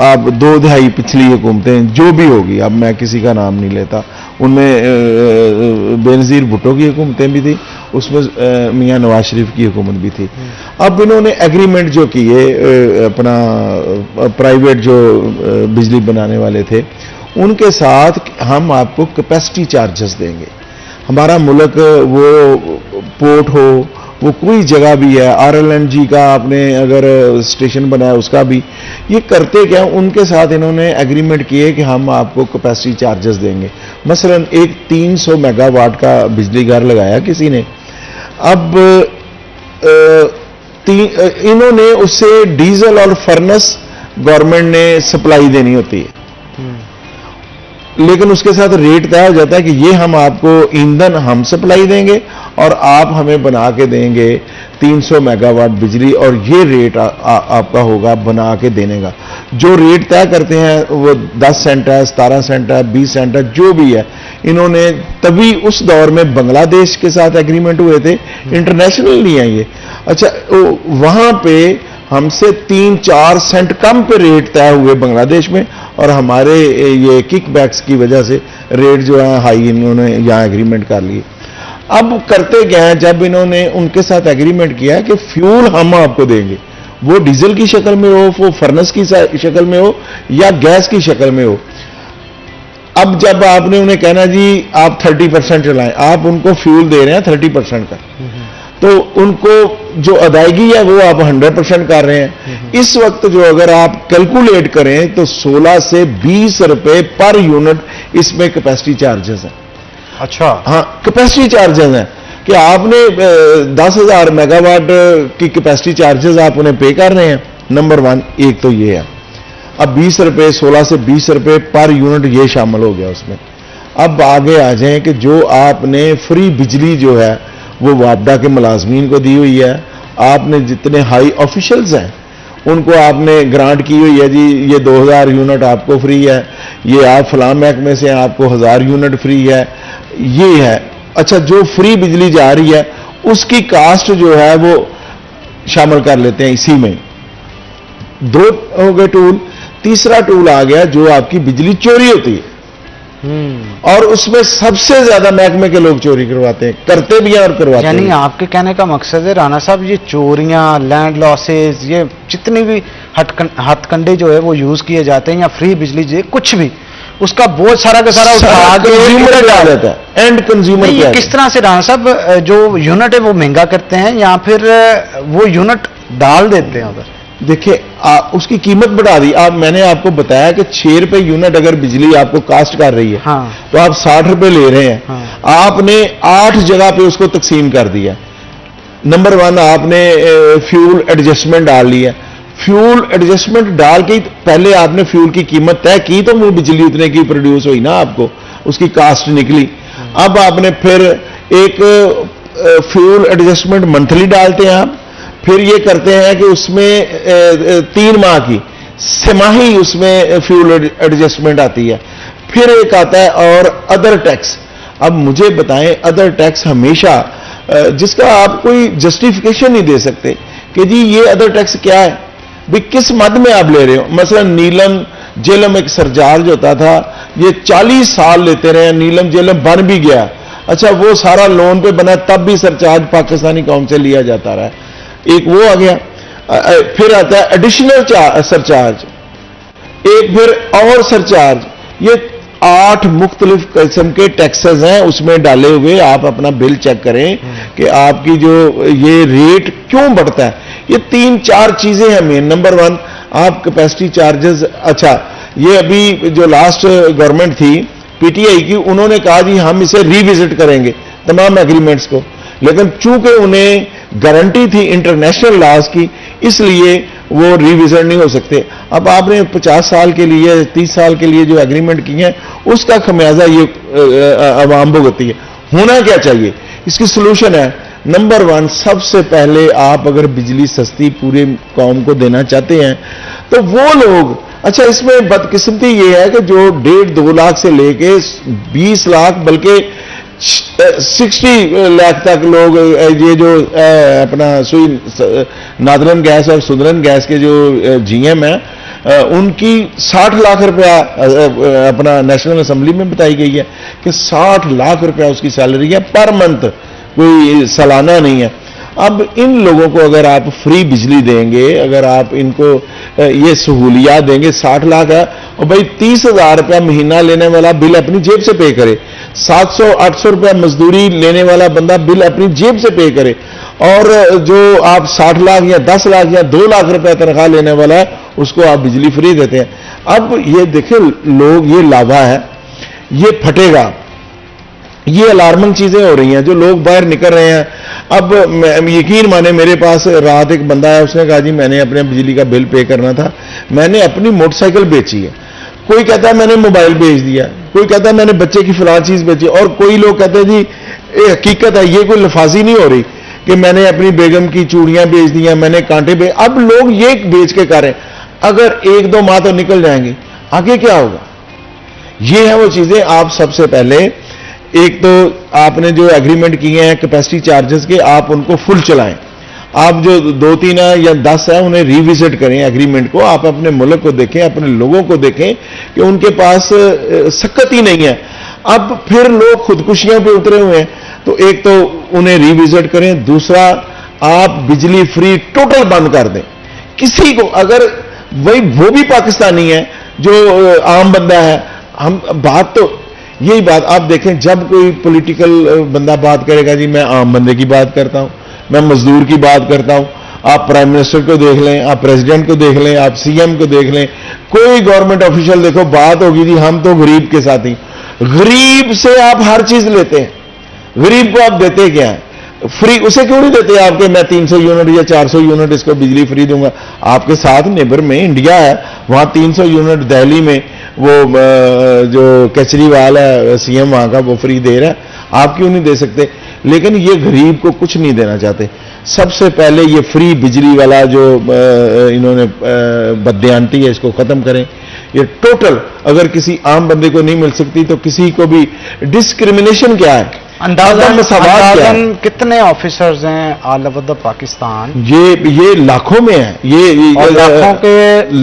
आप 2 दहाई पिछली हुकूमतें जो भी होगी, अब मैं किसी का नाम नहीं लेता, उनमें बेनज़ीर भुट्टो की हुकूमतें भी थी, उसमें मियां नवाज शरीफ की हुकूमत भी थी। अब इन्होंने एग्रीमेंट जो किए अपना प्राइवेट जो बिजली बनाने वाले थे उनके साथ, हम आपको कैपेसिटी चार्जेस देंगे। हमारा मुल्क वो पोर्ट हो, वो कोई जगह भी है, आरएलएनजी का आपने अगर स्टेशन बनाया उसका भी, ये करते क्या, उनके साथ इन्होंने एग्रीमेंट किए कि हम आपको कैपेसिटी चार्जेस देंगे। मसलन एक 300 मेगावाट का बिजली घर लगाया किसी ने, अब इन्होंने उससे डीजल और फर्नेस गवर्नमेंट ने सप्लाई देनी होती है, लेकिन उसके साथ रेट तय हो जाता है कि ये हम आपको ईंधन हम सप्लाई देंगे और आप हमें बना के देंगे 300 मेगावाट बिजली, और ये रेट आपका होगा बना के देने का। जो रेट तय करते हैं वो 10 सेंट है, 17 सेंट है, 20 सेंट है, जो भी है। इन्होंने तभी उस दौर में बांग्लादेश के साथ एग्रीमेंट हुए थे, इंटरनेशनल नहीं है ये। अच्छा, वहां पे हमसे 3-4 सेंट कम पे रेट तय हुए बांग्लादेश में, और हमारे ये किकबैक्स की वजह से रेट जो है हाई इन्होंने यहाँ एग्रीमेंट कर लिए। अब करते क्या है, जब इन्होंने उनके साथ एग्रीमेंट किया कि फ्यूल हम आपको देंगे, वो डीजल की शक्ल में हो, वो फर्नेस की शक्ल में हो या गैस की शक्ल में हो। अब जब आपने उन्हें कहना जी आप 30% चलाएं, आप उनको फ्यूल दे रहे हैं 30% का, तो उनको जो अदायगी है वो आप 100% कर रहे हैं। इस वक्त जो अगर आप कैलकुलेट करें तो 16 से 20 रुपए पर यूनिट इसमें कैपेसिटी चार्जेस हैं। अच्छा, हाँ, कैपेसिटी चार्जेस हैं कि आपने 10,000 मेगावाट की कैपेसिटी चार्जेस आप उन्हें पे कर रहे हैं। नंबर 1 एक तो ये है। अब 20 रुपए, 16 से 20 रुपए पर यूनिट ये शामिल हो गया उसमें। अब आगे आ जाएं कि जो आपने फ्री बिजली जो है वो वापदा के मुलाजमीन को दी हुई है, आपने जितने हाई ऑफिशियल्स हैं उनको आपने ग्रांट की हुई है, जी ये 2000 यूनिट आपको फ्री है, ये आप फलां महकमे से आपको 1000 यूनिट फ्री है, ये है। अच्छा, जो फ्री बिजली जा रही है उसकी कास्ट जो है वो शामिल कर लेते हैं इसी में। 2 हो गए टूल। तीसरा टूल आ गया जो आपकी बिजली चोरी होती है, और उसमें सबसे ज्यादा महकमे के लोग चोरी करवाते हैं, करते भी हैं और करवाते हैं। यानी आपके कहने का मकसद है राना साहब, ये चोरियां, लैंड लॉसेस, ये जितनी भी हथकंडे जो है वो यूज किए जाते हैं, या फ्री बिजली जो कुछ भी, उसका बोझ सारा का सारा उठा के कंज्यूमर पे आ जाता है, एंड कंज्यूमर। ये किस तरह से राना साहब, जो यूनिट है वो महंगा करते हैं या फिर वो यूनिट डाल देते हैं उधर? देखिए, उसकी कीमत बढ़ा दी। मैंने आपको बताया कि 6 रुपए यूनिट अगर बिजली आपको कास्ट कर रही है, हाँ, तो आप 60 रुपए ले रहे हैं। हाँ, आपने 8 जगह पे उसको तकसीम कर दिया। नंबर 1 आपने फ्यूल एडजस्टमेंट डाल लिया। फ्यूल एडजस्टमेंट डाल के पहले आपने फ्यूल की कीमत तय की तो वो बिजली उतने की प्रोड्यूस हुई ना, आपको उसकी कास्ट निकली। अब आपने फिर एक फ्यूल एडजस्टमेंट मंथली डालते हैं आप, फिर ये करते हैं कि उसमें 3 माह की तिमाही उसमें फ्यूल एडजस्टमेंट आती है। फिर एक आता है और अदर टैक्स। अब मुझे बताएं, अदर टैक्स हमेशा जिसका आप कोई जस्टिफिकेशन नहीं दे सकते कि जी ये अदर टैक्स क्या है, भी किस मद में आप ले रहे हो। मसलन नीलम जेलम एक सरचार्ज होता था, ये 40 साल लेते रहे, नीलम जेलम बन भी गया, अच्छा वो सारा लोन पे बना, तब भी सरचार्ज पाकिस्तानी कौम से लिया जाता रहा, एक वो आ गया। फिर आता है एडिशनल सरचार्ज, एक फिर और सरचार्ज। ये 8 मुख्तलिफ किस्म के टैक्सेस हैं उसमें डाले हुए। आप अपना बिल चेक करें कि आपकी जो ये रेट क्यों बढ़ता है। ये 3-4 चीजें हैं मेन। नंबर 1 आप कैपेसिटी चार्जेस। अच्छा, ये अभी जो लास्ट गवर्नमेंट थी पीटीआई की, उन्होंने कहा जी हम इसे रिविजिट करेंगे तमाम एग्रीमेंट्स को, लेकिन चूंकि उन्हें गारंटी थी इंटरनेशनल लॉज की, इसलिए वो रिविजिट नहीं हो सकते। अब आपने 50 साल के लिए 30 साल के लिए जो एग्रीमेंट किए हैं उसका खमियाजा ये अवाम भुगतती है। होना क्या चाहिए, इसकी सोल्यूशन है नंबर 1 सबसे पहले आप अगर बिजली सस्ती पूरे कौम को देना चाहते हैं तो वो लोग, अच्छा इसमें बदकिस्मती ये है कि जो 1.5-2 लाख से लेके 20 लाख बल्कि 60 लाख तक लोग ये जो अपना सुई नादरन गैस और सुदरन गैस के जो जीएम है उनकी 60 लाख रुपया अपना नेशनल असेंबली में बताई गई है कि 60 लाख रुपया उसकी सैलरी है पर मंथ, कोई सालाना नहीं है। अब इन लोगों को अगर आप फ्री बिजली देंगे, अगर आप इनको ये सहूलियात देंगे, 60 लाख है और भाई 30,000 रुपया महीना लेने वाला बिल अपनी जेब से पे करे, 700-800 रुपया मजदूरी लेने वाला बंदा बिल अपनी जेब से पे करे, और जो आप 60 लाख या 10 लाख या 2 लाख रुपया तनख्वाह लेने वाला है उसको आप बिजली फ्री देते हैं। अब ये देखिए लोग, ये लावा है, ये फटेगा, ये अलार्मिंग चीजें हो रही हैं, जो लोग बाहर निकल रहे हैं। अब यकीन माने मेरे पास रात एक बंदा है, उसने कहा जी मैंने अपने बिजली का बिल पे करना था, मैंने अपनी मोटरसाइकिल बेची है, कोई कहता है मैंने मोबाइल बेच दिया, कोई कहता है मैंने बच्चे की फलां चीज बेची, और कोई लोग कहते हैं जी ये हकीकत है, ये कोई लफाजी नहीं हो रही कि मैंने अपनी बेगम की चूड़ियां बेच दी, मैंने कांटे बेच। अब लोग ये बेच के कर रहे हैं, अगर 1-2 माह तो निकल जाएंगे, आगे क्या होगा। ये है वो चीजें। आप सबसे पहले एक तो आपने जो एग्रीमेंट किए हैं कैपेसिटी चार्जेस के, आप उनको फुल चलाएं। आप जो 2-3 है या 10 है उन्हें रिविजिट करें एग्रीमेंट को। आप अपने मुल्क को देखें, अपने लोगों को देखें कि उनके पास सकत ही नहीं है। अब फिर लोग खुदकुशियों पे उतरे हुए हैं, तो एक तो उन्हें रिविजिट करें, दूसरा आप बिजली फ्री टोटल बंद कर दें। किसी को अगर वही वो भी पाकिस्तानी है जो आम बंदा है, हम बात तो यही बात आप देखें, जब कोई पॉलिटिकल बंदा बात करेगा जी मैं आम बंदे की बात करता हूं, मैं मजदूर की बात करता हूं। आप प्राइम मिनिस्टर को देख लें, आप प्रेसिडेंट को देख लें, आप सीएम को देख लें, कोई गवर्नमेंट ऑफिशियल देखो, बात होगी जी हम तो गरीब के साथ ही। गरीब से आप हर चीज लेते हैं, गरीब को आप देते क्या है फ्री, उसे क्यों नहीं देते आपके मैं 300 यूनिट या 400 यूनिट इसको बिजली फ्री दूंगा। आपके साथ नेबर में इंडिया है, वहां 300 यूनिट दिल्ली में वो जो केजरीवाल है सीएम वहां का, वो फ्री दे रहा है, आप क्यों नहीं दे सकते। लेकिन ये गरीब को कुछ नहीं देना चाहते। सबसे पहले ये फ्री बिजली वाला जो इन्होंने बददियानती है इसको खत्म करें। ये टोटल अगर किसी आम बंदे को नहीं मिल सकती तो किसी को भी डिस्क्रिमिनेशन क्या है, अंदाजन कितने ऑफिसर्स हैं ऑल ओवर द पाकिस्तान? ये लाखों में है, ये लाखों के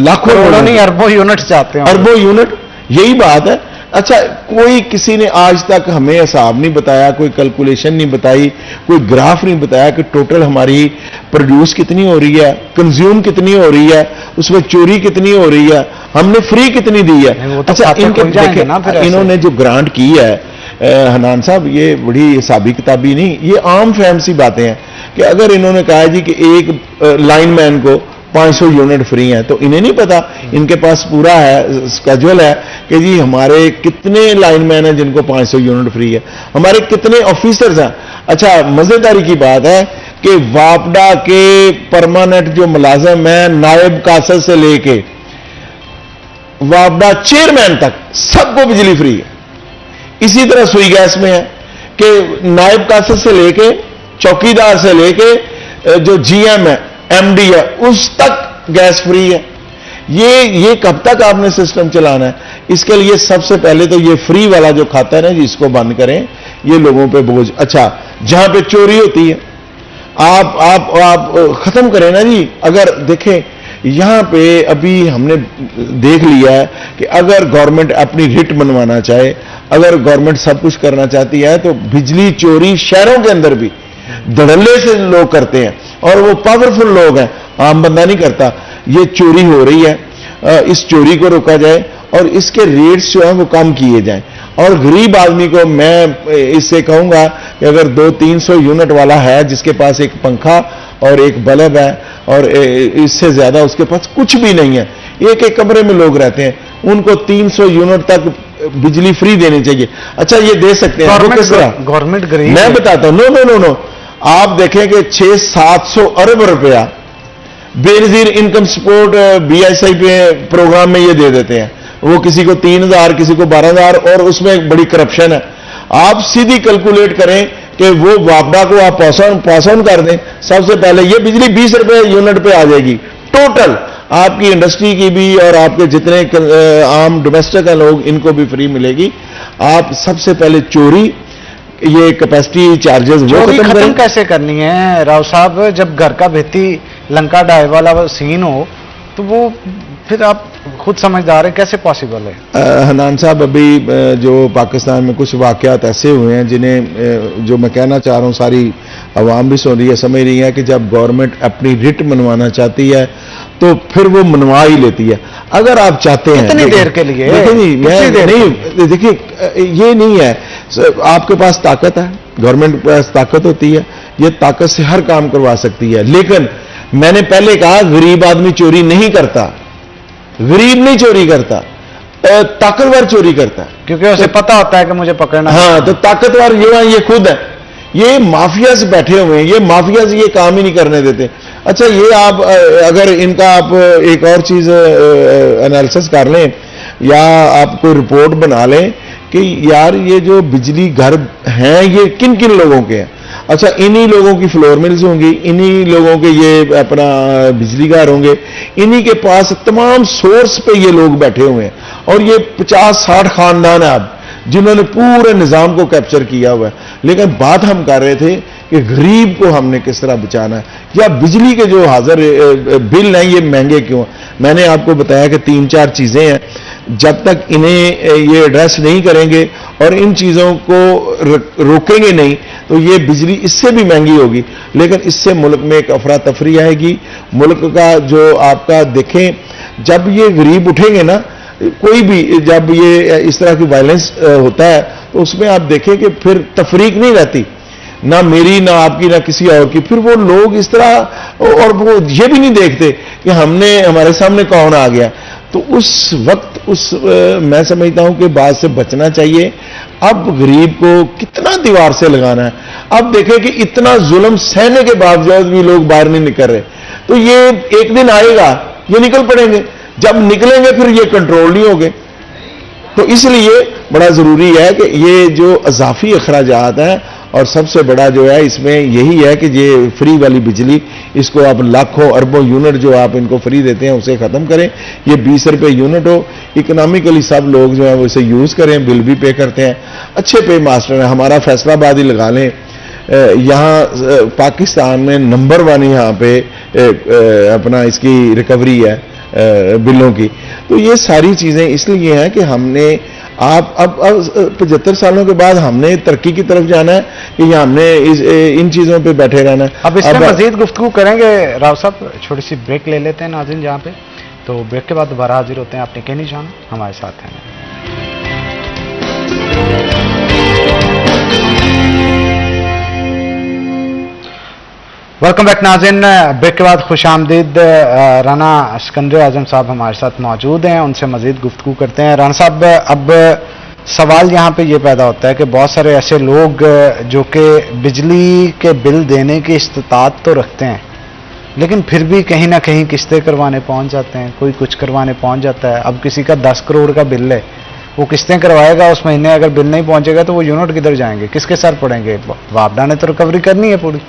लाखों नहीं अरबों यूनिट चाहते हैं, अरबों यूनिट, यही बात है। अच्छा, कोई किसी ने आज तक हमें हिसाब नहीं बताया, कोई कैलकुलेशन नहीं बताई, कोई ग्राफ नहीं बताया कि टोटल हमारी प्रोड्यूस कितनी हो रही है, कंज्यूम कितनी हो रही है, उसमें चोरी कितनी हो रही है, हमने फ्री कितनी दी है। अच्छा, इन्होंने जो ग्रांट की है हनान साहब, ये बड़ी हिसाबी किताबी नहीं, ये आम फहम सी बातें हैं कि अगर इन्होंने कहा जी कि एक लाइनमैन को 500 यूनिट फ्री हैं, तो इन्हें नहीं पता, इनके पास पूरा है स्केड्यूल है कि जी हमारे कितने लाइनमैन हैं जिनको 500 यूनिट फ्री है, हमारे कितने ऑफिसर्स हैं। अच्छा, मजेदारी की बात है कि वापडा के परमानेंट जो मुलाजिम है, नायब कासद से लेके वापडा चेयरमैन तक, सबको बिजली फ्री है। इसी तरह सुई गैस में है कि नायब कासद से लेके, चौकीदार से लेके जो जीएम है, एमडी है, उस तक गैस फ्री है। ये कब तक आपने सिस्टम चलाना है? इसके लिए सबसे पहले तो ये फ्री वाला जो खाता है ना जी, इसको बंद करें, ये लोगों पे बोझ। अच्छा, जहां पे चोरी होती है आप खत्म करें ना जी। अगर देखें यहां पे अभी हमने देख लिया है कि अगर गवर्नमेंट अपनी रिट बनवाना चाहे, अगर गवर्नमेंट सब कुछ करना चाहती है, तो बिजली चोरी शहरों के अंदर भी धड़ल्ले से लोग करते हैं, और वो पावरफुल लोग हैं, आम बंदा नहीं करता। ये चोरी हो रही है, इस चोरी को रोका जाए और इसके रेट्स जो है वो कम किए जाएं। और गरीब आदमी को मैं इससे कहूंगा कि अगर 200-300 यूनिट वाला है, जिसके पास एक पंखा और एक बल्ब है और इससे ज्यादा उसके पास कुछ भी नहीं है, एक एक कमरे में लोग रहते हैं, उनको 300 यूनिट तक बिजली फ्री देनी चाहिए। अच्छा, ये दे सकते हैं किस तरह? गवर्नमेंट गरीब, मैं बताता हूं। नो, आप देखें कि 600-700 अरब रुपया बेनजीर इनकम सपोर्ट BSI पे प्रोग्राम में ये दे देते हैं। वो किसी को 3000, किसी को 12000, और उसमें बड़ी करप्शन है। आप सीधी कैलकुलेट करें कि वो वापडा को आप पास ऑन कर दें। सबसे पहले ये बिजली 20 रुपए यूनिट पे आ जाएगी टोटल, आपकी इंडस्ट्री की भी और आपके जितने आम डोमेस्टिक लोग, इनको भी फ्री मिलेगी। आप सबसे पहले चोरी, ये कैपेसिटी चार्जेस वो खत्म कैसे करनी है राव साहब? जब घर का भित्ती लंका डाय वाला सीन हो, तो वो फिर आप खुद समझदार हैं, कैसे पॉसिबल है? हनान साहब, अभी जो पाकिस्तान में कुछ वाकयात ऐसे हुए हैं जिन्हें, जो मैं कहना चाह रहा हूं, सारी अवाम भी सुन रही है, समझ रही है कि जब गवर्नमेंट अपनी रिट मनवाना चाहती है तो फिर वो मनवा ही लेती है। अगर आप चाहते हैं इतनी देर के लिए, देखिए ये नहीं है, आपके पास ताकत है, गवर्नमेंट के पास ताकत होती है, ये ताकत से हर काम करवा सकती है। लेकिन मैंने पहले कहा, गरीब आदमी चोरी नहीं करता, गरीब नहीं चोरी करता, ताकतवर चोरी करता है, क्योंकि उसे पता होता है कि मुझे पकड़ना। हाँ, तो ताकतवर ये खुद है, ये माफिया से बैठे हुए हैं, ये माफिया से ये काम ही नहीं करने देते। अच्छा, ये आप अगर इनका आप एक और चीज एनालिसिस कर लें, या आप कोई रिपोर्ट बना लें कि यार ये जो बिजली घर हैं ये किन किन लोगों के हैं। अच्छा, इन्हीं लोगों की फ्लोर मिल्स होंगी, इन्हीं लोगों के ये अपना बिजली घर होंगे, इन्हीं के पास तमाम सोर्स पे ये लोग बैठे हुए हैं, और ये 50-60 खानदान है अब जिन्होंने पूरे निजाम को कैप्चर किया हुआ है। लेकिन बात हम कर रहे थे कि गरीब को हमने किस तरह बचाना है, या बिजली के जो हाजिर बिल हैं ये महंगे क्यों हैं। मैंने आपको बताया कि 3-4 चीजें हैं, जब तक इन्हें ये एड्रेस नहीं करेंगे और इन चीजों को रोकेंगे नहीं, तो ये बिजली इससे भी महंगी होगी। लेकिन इससे मुल्क में एक अफरा तफरी आएगी, मुल्क का जो आपका देखें, जब ये गरीब उठेंगे ना, कोई भी जब ये इस तरह की वायलेंस होता है, तो उसमें आप देखें कि फिर तफरीक नहीं रहती, ना मेरी, ना आपकी, ना किसी और की। फिर वो लोग इस तरह, और वो ये भी नहीं देखते कि हमारे सामने कौन आ गया। तो उस वक्त मैं समझता हूं कि बात से बचना चाहिए। अब गरीब को कितना दीवार से लगाना है। अब देखें कि इतना जुल्म सहने के बावजूद भी लोग बाहर नहीं निकल रहे, तो ये एक दिन आएगा, ये निकल पड़ेंगे। जब निकलेंगे फिर ये कंट्रोल नहीं होंगे। तो इसलिए बड़ा जरूरी है कि ये जो अजाफी अखराजात हैं, और सबसे बड़ा जो है इसमें यही है कि ये फ्री वाली बिजली, इसको आप लाखों अरबों यूनिट जो आप इनको फ्री देते हैं उसे खत्म करें। ये 20 रुपए यूनिट हो, इकोनॉमिकली सब लोग जो है वो इसे यूज करें, बिल भी पे करते हैं, अच्छे पे मास्टर हैं। हमारा फैसलाबाद ही लगा लें, यहाँ पाकिस्तान में नंबर 1 यहाँ पे अपना इसकी रिकवरी है बिलों की। तो ये सारी चीजें इसलिए हैं कि हमने अब 75 सालों के बाद हमने तरक्की की तरफ जाना है, कि हमने इन चीजों पे बैठे रहना है। अब इसमें मजीद गुफ्तगू करेंगे राव साहब, छोटी सी ब्रेक ले लेते हैं नाज़रीन जहाँ पे, तो ब्रेक के बाद दोबारा हाजिर होते हैं। आपने कहीं नहीं जाना, हमारे साथ हैं। वेलकम बैक नाज़रीन, ब्रेक के बाद खुश आमदीद। राना सिकंदर आजम साहब हमारे साथ मौजूद हैं, उनसे मजीद गुफ्तगू करते हैं। राना साहब, अब सवाल यहाँ पे ये पैदा होता है कि बहुत सारे ऐसे लोग जो कि बिजली के बिल देने की इस्तात तो रखते हैं, लेकिन फिर भी कहीं ना कहीं किस्तें करवाने पहुंच जाते हैं, कोई कुछ करवाने पहुंच जाता है। अब किसी का 10 करोड़ का बिल है, वो किस्तें करवाएगा, उस महीने अगर बिल नहीं पहुंचेगा तो वो यूनिट किधर जाएंगे, किसके सर पड़ेंगे? वापडा ने तो रिकवरी करनी है पूरी।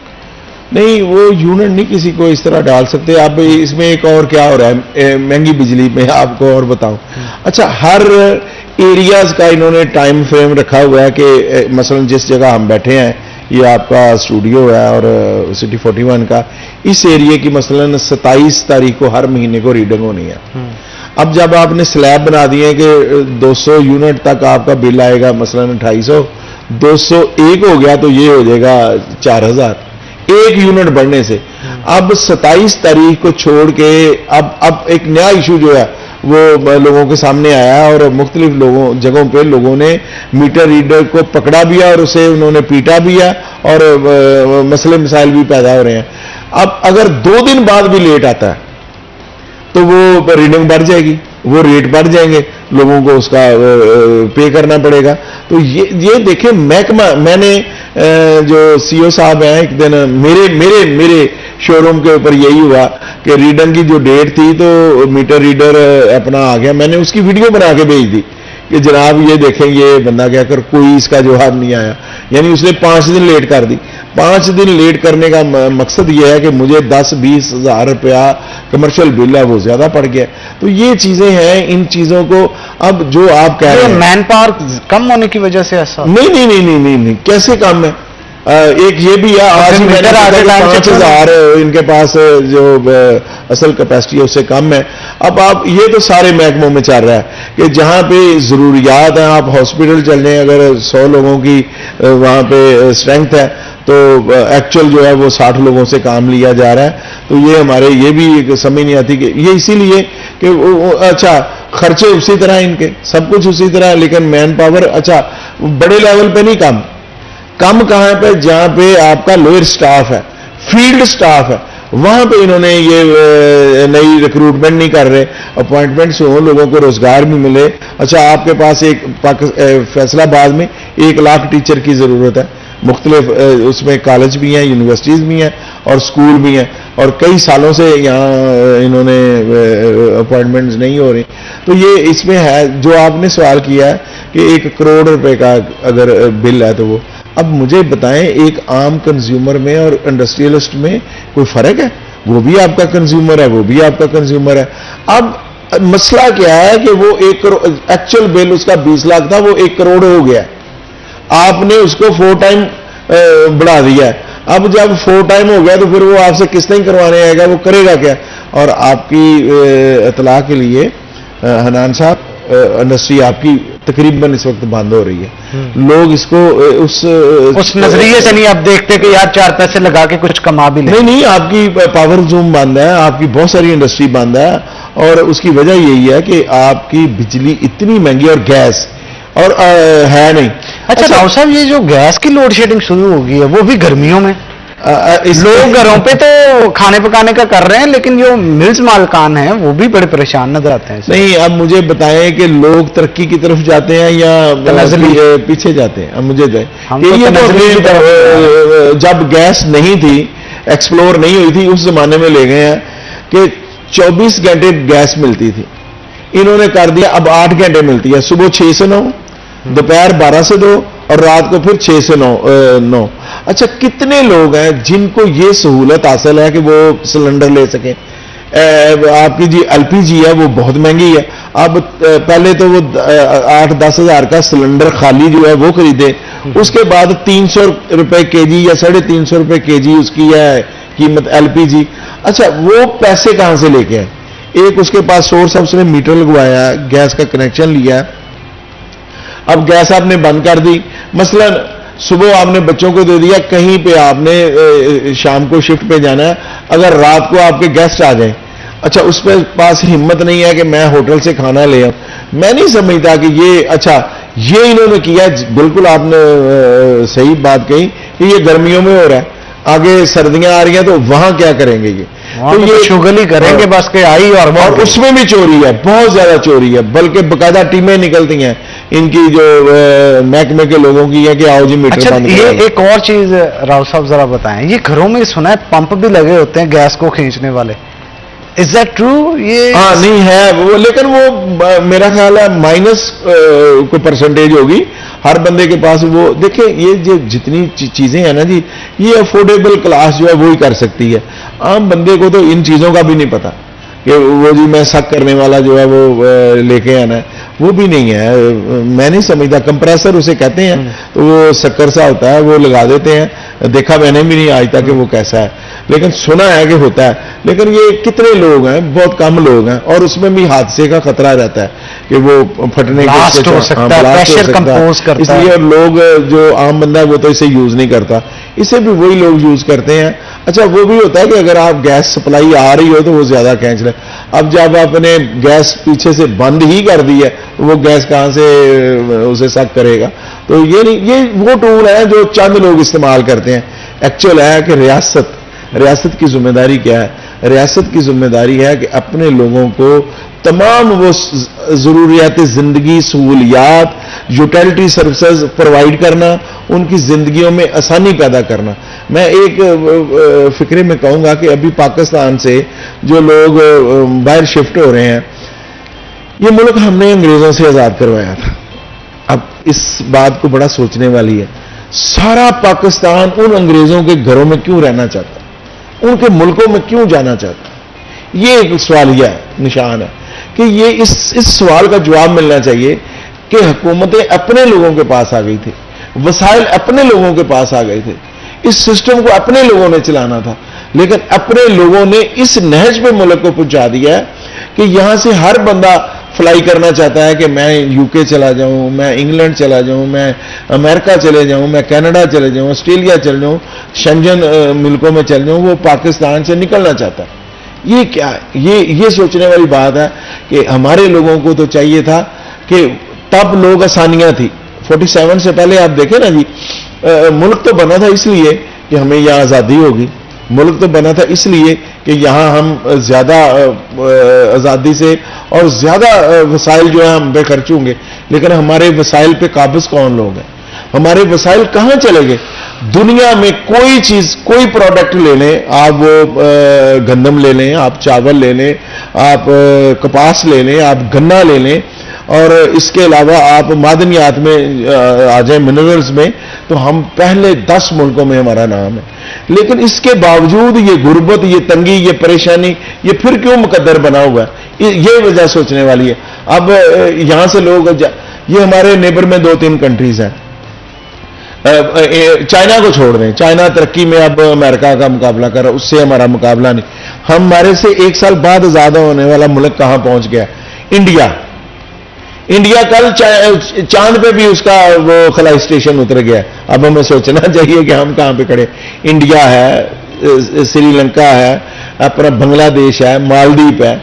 नहीं, वो यूनिट नहीं किसी को इस तरह डाल सकते। अब इसमें एक और क्या हो रहा है, महंगी बिजली में आपको और बताऊं। अच्छा, हर एरियाज का इन्होंने टाइम फ्रेम रखा हुआ है कि मसलन जिस जगह हम बैठे हैं, ये आपका स्टूडियो है और सिटी 41 का, इस एरिया की मसलन 27 तारीख को हर महीने को रीडिंग होनी है। अब जब आपने स्लैब बना दिए कि 200 यूनिट तक आपका बिल आएगा, मसलन 250, 201 हो गया तो ये हो जाएगा 4000 एक यूनिट बढ़ने से। अब 27 तारीख को छोड़ के अब एक नया इशू जो है वो लोगों के सामने आया और मुख्तलिफ जगहों पे लोगों ने मीटर रीडर को पकड़ा भी है और उसे उन्होंने पीटा भी है और मसले मसाइल भी पैदा हो रहे हैं। अब अगर 2 दिन बाद भी लेट आता है तो वो रीडिंग बढ़ जाएगी, वो रेट बढ़ जाएंगे, लोगों को उसका पे करना पड़ेगा। तो ये देखें, महकमा, मैंने जो सीईओ साहब हैं, एक दिन मेरे शोरूम के ऊपर यही हुआ कि रीडिंग की जो डेट थी तो मीटर रीडर अपना आ गया, मैंने उसकी वीडियो बना के भेज दी कि जनाब ये देखें ये बंदा क्या कर, कोई इसका जवाब नहीं आया। यानी उसने 5 दिन लेट कर दी। 5 दिन लेट करने का मकसद ये है कि मुझे 10-20 हज़ार रुपया कमर्शियल बिल है वो ज्यादा पड़ गया। तो ये चीजें हैं, इन चीजों को अब जो आप कह रहे हैं मैन पावर कम होने की वजह से ऐसा? नहीं, कैसे कम है? एक ये भी है, आज ही मैंने 5,000 इनके पास जो असल कैपेसिटी है उससे कम है। अब आप ये तो सारे महकमों में चल रहा है कि जहां पे जरूरियात है, आप हॉस्पिटल चल रहे हैं, अगर 100 लोगों की वहां पे स्ट्रेंथ है तो एक्चुअल जो है वो 60 लोगों से काम लिया जा रहा है। तो ये हमारे ये भी समझ नहीं आती कि ये इसीलिए कि अच्छा खर्चे उसी तरह, इनके सब कुछ उसी तरह, लेकिन मैन पावर अच्छा बड़े लेवल पे नहीं कम कहां पे? जहां पे आपका लोअर स्टाफ है, फील्ड स्टाफ है, वहां पे इन्होंने ये नई रिक्रूटमेंट नहीं कर रहे, अपॉइंटमेंट्स हो, लोगों को रोजगार भी मिले। अच्छा, आपके पास एक फैसलाबाद में 1 लाख टीचर की जरूरत है, मुख्तलिफ उसमें कॉलेज भी हैं, यूनिवर्सिटीज भी हैं और स्कूल भी हैं, और कई सालों से यहाँ इन्होंने अपॉइंटमेंट्स नहीं हो रही। तो ये इसमें है जो आपने सवाल किया है कि 1 करोड़ रुपए का अगर बिल है तो वो, अब मुझे बताएं, एक आम कंज्यूमर में और इंडस्ट्रियलिस्ट में कोई फर्क है? वो भी आपका कंज्यूमर है, वो भी आपका कंज्यूमर है। अब मसला क्या है कि वो 1 करोड़ एक्चुअल बिल उसका 20 लाख था, वो 1 करोड़ हो गया, आपने उसको 4 टाइम बढ़ा दिया है। अब जब 4 टाइम हो गया तो फिर वो आपसे किस्तें करवाने आएगा, वो करेगा क्या? और आपकी इतला के लिए हनान साहब, इंडस्ट्री आपकी तकरीबन इस वक्त बंद हो रही है। लोग इसको उस नजरिए से नहीं आप देखते कि यार 4 पैसे लगा के कुछ कमा भी ले। नहीं, आपकी पावर जूम बंद है, आपकी बहुत सारी इंडस्ट्री बंद है, और उसकी वजह यही है कि आपकी बिजली इतनी महंगी और गैस और है नहीं। अच्छा राव साहब, ये जो गैस की लोड शेडिंग शुरू हो गई है वो भी गर्मियों में, लोग घरों पे तो खाने पकाने का कर रहे हैं, लेकिन जो मिल्स मालकान हैं वो भी बड़े परेशान नजर आते हैं। नहीं, अब मुझे बताएं कि लोग तरक्की की तरफ जाते हैं या पीछे जाते हैं? अब मुझे जब गैस नहीं थी, एक्सप्लोर नहीं हुई थी, उस जमाने में ले गए हैं कि 24 घंटे गैस मिलती थी, इन्होंने कर दिया अब 8 घंटे मिलती है, सुबह 6 से 9, दोपहर 12 से 2 और रात को फिर 6 से 9। अच्छा, कितने लोग हैं जिनको ये सहूलत हासिल है कि वो सिलेंडर ले सकें? आपकी जी एलपीजी है वो बहुत महंगी है। अब पहले तो वो 8-10 हज़ार का सिलेंडर खाली जो है वो खरीदे, उसके बाद 300 रुपए केजी या 350 रुपए केजी उसकी है कीमत एलपीजी। अच्छा, वो पैसे कहां से लेके आए? एक उसके पास सोर्स है, उसने मीटर लगवाया, गैस का कनेक्शन लिया, अब गैस आपने बंद कर दी। मसलन सुबह आपने बच्चों को दे दिया, कहीं पे आपने शाम को शिफ्ट पे जाना है, अगर रात को आपके गेस्ट आ जाएं, अच्छा उस पर पास हिम्मत नहीं है कि मैं होटल से खाना ले आऊं। मैं नहीं समझता कि ये, अच्छा ये इन्होंने किया, बिल्कुल आपने सही बात कही कि ये गर्मियों में हो रहा है, आगे सर्दियां आ रही हैं तो वहां क्या करेंगे? ये तो ये शुगल ही करेंगे, हाँ, बस के आई और उसमें भी चोरी है, बहुत ज्यादा चोरी है, बल्कि बकायदा टीमें निकलती हैं इनकी जो महकमे के लोगों की है कि आओ जी मीटर अच्छा, बंद ये करा दो। एक और चीज राव साहब जरा बताएं, ये घरों में सुना है पंप भी लगे होते हैं गैस को खींचने वाले, इज दैट ट्रू? ये हाँ नहीं है वो, लेकिन वो मेरा ख्याल है माइनस कोई परसेंटेज होगी हर बंदे के पास। वो देखिए ये जो जितनी चीजें हैं ना जी, ये अफोर्डेबल क्लास जो है वो ही कर सकती है। आम बंदे को तो इन चीजों का भी नहीं पता कि वो जी मैं शक करने वाला जो है वो लेके आना है, वो भी नहीं है। मैं नहीं समझता, कंप्रेसर उसे कहते हैं, तो वो शक्कर सा होता है, वो लगा देते हैं। देखा मैंने भी नहीं आज तक कि वो कैसा है, लेकिन सुना है कि होता है। लेकिन ये कितने लोग हैं, बहुत कम लोग हैं, और उसमें भी हादसे का खतरा रहता है कि वो फटने ब्लास्ट हो सकता है, प्रेशर कंपोज करता है। इसलिए लोग जो आम बंदा है वो तो इसे यूज नहीं करता, इसे भी वही लोग यूज करते हैं। अच्छा वो भी होता है कि अगर आप गैस सप्लाई आ रही हो तो वो ज्यादा खींच ले। अब जब आपने गैस पीछे से बंद ही कर दी है तो वो गैस कहां से उसे सक करेगा? तो ये नहीं, ये वो टूल है जो चंद लोग इस्तेमाल करते हैं। एक्चुअल है कि रियासत की जिम्मेदारी क्या है? रियासत की जिम्मेदारी है कि अपने लोगों को तमाम वो जरूरियात जिंदगी, सहूलियात, यूटिलिटी सर्विसेज प्रोवाइड करना, उनकी जिंदगियों में आसानी पैदा करना। मैं एक फिक्रे में कहूंगा कि अभी पाकिस्तान से जो लोग बाहर शिफ्ट हो रहे हैं, ये मुल्क हमने अंग्रेजों से आजाद करवाया था। अब इस बात को बड़ा सोचने वाली है, सारा पाकिस्तान उन अंग्रेजों के घरों में क्यों रहना चाहता, उनके मुल्कों में क्यों जाना चाहता? ये एक सवालिया निशान है कि ये इस सवाल का जवाब मिलना चाहिए कि हुकूमतें अपने लोगों के पास आ गई थी, वसाइल अपने लोगों के पास आ गए थे, इस सिस्टम को अपने लोगों ने चलाना था, लेकिन अपने लोगों ने इस नहज पे मुल्क को पहुंचा दिया है कि यहां से हर बंदा फ्लाई करना चाहता है कि मैं यूके चला जाऊं, मैं इंग्लैंड चला जाऊं, मैं अमेरिका चले जाऊं, मैं कनाडा चले जाऊं, ऑस्ट्रेलिया चले जाऊं, शेंजन मुल्कों में चले जाऊं। वो पाकिस्तान से निकलना चाहता है। ये क्या है? ये सोचने वाली बात है कि हमारे लोगों को तो चाहिए था कि तब लोग आसानियां थी। 47 से पहले आप देखें ना जी, मुल्क तो बना था इसलिए कि हमें यहां आज़ादी होगी, मुल्क तो बना था इसलिए कि यहां हम ज्यादा आज़ादी से और ज्यादा वसाइल जो है हम पे खर्च होंगे। लेकिन हमारे वसाइल पे काबिज कौन लोग हैं? हमारे वसाइल कहां चले गए? दुनिया में कोई चीज, कोई प्रोडक्ट ले लें आप, वो गंदम ले लें, आप चावल ले लें, आप कपास ले लें, आप गन्ना ले लें, और इसके अलावा आप मादनियात में आ जाए, मिनरल्स में, तो हम पहले 10 मुल्कों में हमारा नाम है। लेकिन इसके बावजूद ये गुर्बत, ये तंगी, ये परेशानी, ये फिर क्यों मुकद्दर बना हुआ है? ये वजह सोचने वाली है। अब यहां से लोग, ये हमारे नेबर में 2-3 कंट्रीज हैं, चाइना को छोड़ दें, चाइना तरक्की में अब अमेरिका का मुकाबला कर रहा है, उससे हमारा मुकाबला नहीं। हमारे से 1 साल बाद आजाद होने वाला मुल्क कहां पहुंच गया? इंडिया कल चांद पे भी उसका वो खलाई स्टेशन उतर गया। अब हमें सोचना चाहिए कि हम कहां पे खड़े। इंडिया है, श्रीलंका है, अपना बांग्लादेश है, मालदीव है।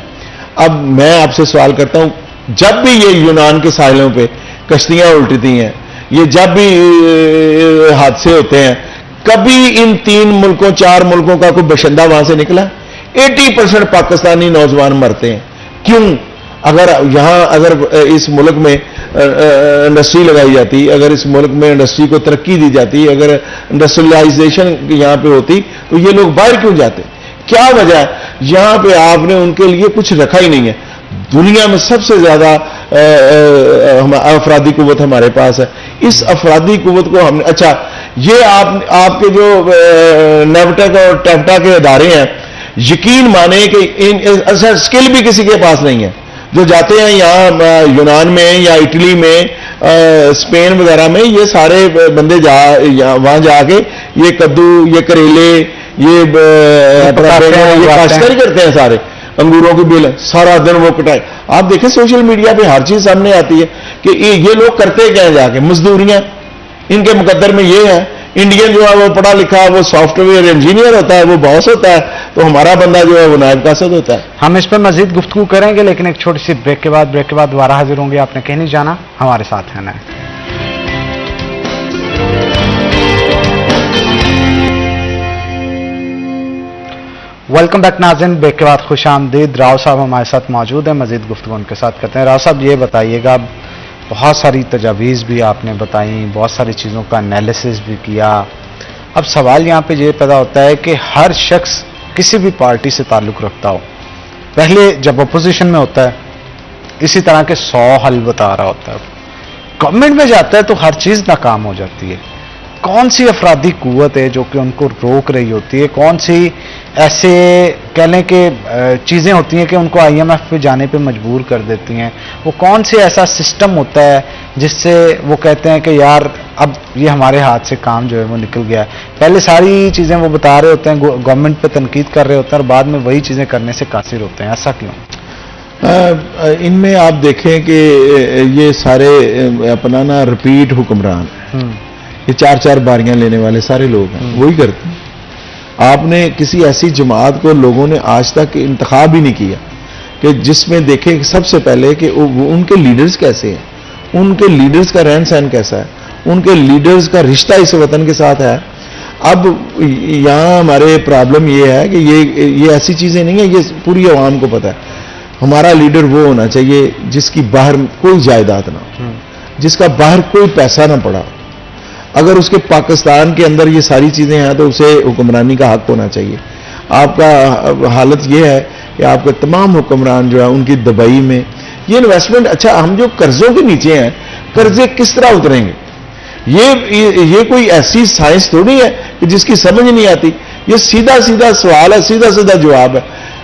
अब मैं आपसे सवाल करता हूं, जब भी ये यूनान के साहिलों पे कश्तियां उल्टती हैं, ये जब भी हादसे होते हैं, कभी इन 3 मुल्कों 4 मुल्कों का कोई बशिंदा वहां से निकला? 80% पाकिस्तानी नौजवान मरते हैं। क्यों? अगर इस मुल्क में इंडस्ट्री लगाई जाती, अगर इस मुल्क में इंडस्ट्री को तरक्की दी जाती, अगर इंडस्ट्रियलाइजेशन यहां पे होती, तो ये लोग बाहर क्यों जाते? क्या वजह है? यहां पे आपने उनके लिए कुछ रखा ही नहीं है। दुनिया में सबसे ज्यादा अफरादी कुव्वत हमारे पास है। इस अफरादी कुव्वत को हमने, अच्छा ये आपके जो नेवटेक और टेप्टा के अदारे हैं, यकीन माने कि इन स्किल भी किसी के पास नहीं है। जो जाते हैं यहाँ यूनान में या इटली में, स्पेन वगैरह में, ये सारे बंदे वहां जाके ये कद्दू, ये करेले, ये काश्तकारी करते हैं, सारे अंगूरों की बेल, सारा दिन वो कटाए। आप देखें सोशल मीडिया पे हर चीज सामने आती है कि ये लोग करते क्या है जाके? मजदूरियां इनके मुकद्दर में ये है। इंडियन जो है वो पढ़ा लिखा, वो सॉफ्टवेयर इंजीनियर होता है, वो बॉस होता है, तो हमारा बंदा जो है वो नायब कासद होता है। हम इस पर मजीद गुफ्तगू करेंगे, लेकिन एक छोटी सी ब्रेक के बाद दोबारा हाजिर होंगे। आपने कहीं नहीं जाना, हमारे साथ है ना। वेलकम बैक नाज़रीन, ब्रेक के बाद खुश आमदीद। राव साहब हमारे साथ मौजूद हैं, मजीद गुफ्तगू उनके साथ करते हैं। राव साहब ये बताइएगा, बहुत सारी तजावीज़ भी आपने बताई, बहुत सारी चीज़ों का एनालिसिस भी किया। अब सवाल यहाँ पे ये पैदा होता है कि हर शख्स किसी भी पार्टी से ताल्लुक़ रखता हो, पहले जब अपोजिशन में होता है इसी तरह के 100 हल बता रहा होता है, गवर्नमेंट में जाता है तो हर चीज़ नाकाम हो जाती है। कौन सी अफराधी कुव्वत है जो कि उनको रोक रही होती है? कौन सी ऐसे कह लें कि चीज़ें होती हैं कि उनको IMF पे जाने पे मजबूर कर देती हैं? वो कौन से ऐसा सिस्टम होता है जिससे वो कहते हैं कि यार अब ये हमारे हाथ से काम जो है वो निकल गया है? पहले सारी चीज़ें वो बता रहे होते हैं, गवर्नमेंट पे तनकीद कर रहे होते हैं और बाद में वही चीज़ें करने से कासिर होते हैं, ऐसा क्यों? इनमें आप देखें कि ये सारे अपना ना रिपीट हुक्मरान, ये 4-4 बारियां लेने वाले सारे लोग हैं, वही करते हैं। आपने किसी ऐसी जमात को लोगों ने आज तक इंतखाब ही नहीं किया कि जिसमें देखें कि सबसे पहले कि उनके लीडर्स कैसे हैं, उनके लीडर्स का रहन सहन कैसा है, उनके लीडर्स का रिश्ता इस वतन के साथ है। अब यहाँ हमारे प्रॉब्लम ये है कि ये ऐसी चीज़ें नहीं है, ये पूरी आवाम को पता है। हमारा लीडर वो होना चाहिए जिसकी बाहर कोई जायदाद ना हो, जिसका बाहर कोई पैसा ना पड़ा। अगर उसके पाकिस्तान के अंदर ये सारी चीज़ें हैं तो उसे हुक्मरानी का हक होना चाहिए। आपका हालत ये है कि आपके तमाम हुक्मरान जो है उनकी दबाई में ये इन्वेस्टमेंट, अच्छा हम जो कर्जों के नीचे हैं, कर्जे किस तरह उतरेंगे? ये कोई ऐसी साइंस थोड़ी है कि जिसकी समझ नहीं आती। ये सीधा सीधा सवाल है, सीधा सीधा जवाब है।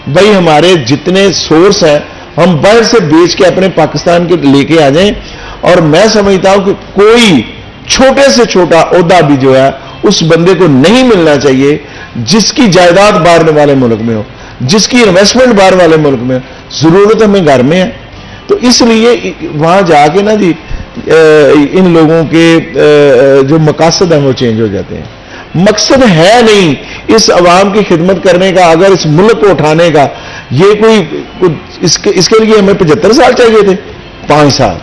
भाई हमारे जितने सोर्स हैं हम बाहर से बेच के अपने पाकिस्तान के लेके आ जाएं, और मैं समझता हूं कि कोई छोटे से छोटा ओहदा भी जो है उस बंदे को नहीं मिलना चाहिए जिसकी जायदाद बाहर वाले मुल्क में हो, जिसकी इन्वेस्टमेंट बाहर वाले मुल्क में हो। जरूरत हमें घर में है, तो इसलिए वहां जाके ना जी इन लोगों के जो मकासद हैं वो चेंज हो जाते हैं। मकसद है नहीं इस अवाम की खिदमत करने का, अगर इस मुल्क को उठाने का। ये इसके लिए हमें 75 साल चाहिए थे, 5 साल,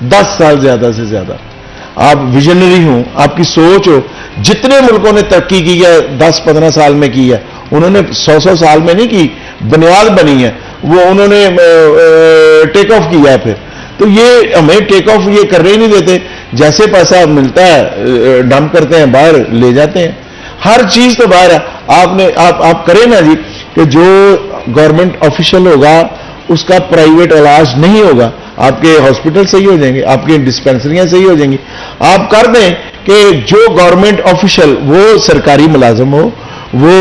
10 साल ज्यादा से ज्यादा। आप विजनरी हो, आपकी सोच हो। जितने मुल्कों ने तरक्की की है 10-15 साल में की है, उन्होंने 100 साल में नहीं की, बुनियाद बनी है वो, उन्होंने टेक ऑफ किया है। फिर तो ये हमें टेक ऑफ ये करने ही नहीं देते। जैसे पैसा मिलता है डंप करते हैं, बाहर ले जाते हैं। हर चीज तो बाहर है। आप करें ना जी कि जो गवर्नमेंट ऑफिशियल होगा उसका प्राइवेट इलाज नहीं होगा, आपके हॉस्पिटल सही हो जाएंगे, आपकी डिस्पेंसरियां सही हो जाएंगी। आप कर दें कि जो गवर्नमेंट ऑफिशियल वो सरकारी मुलाजम हो, वो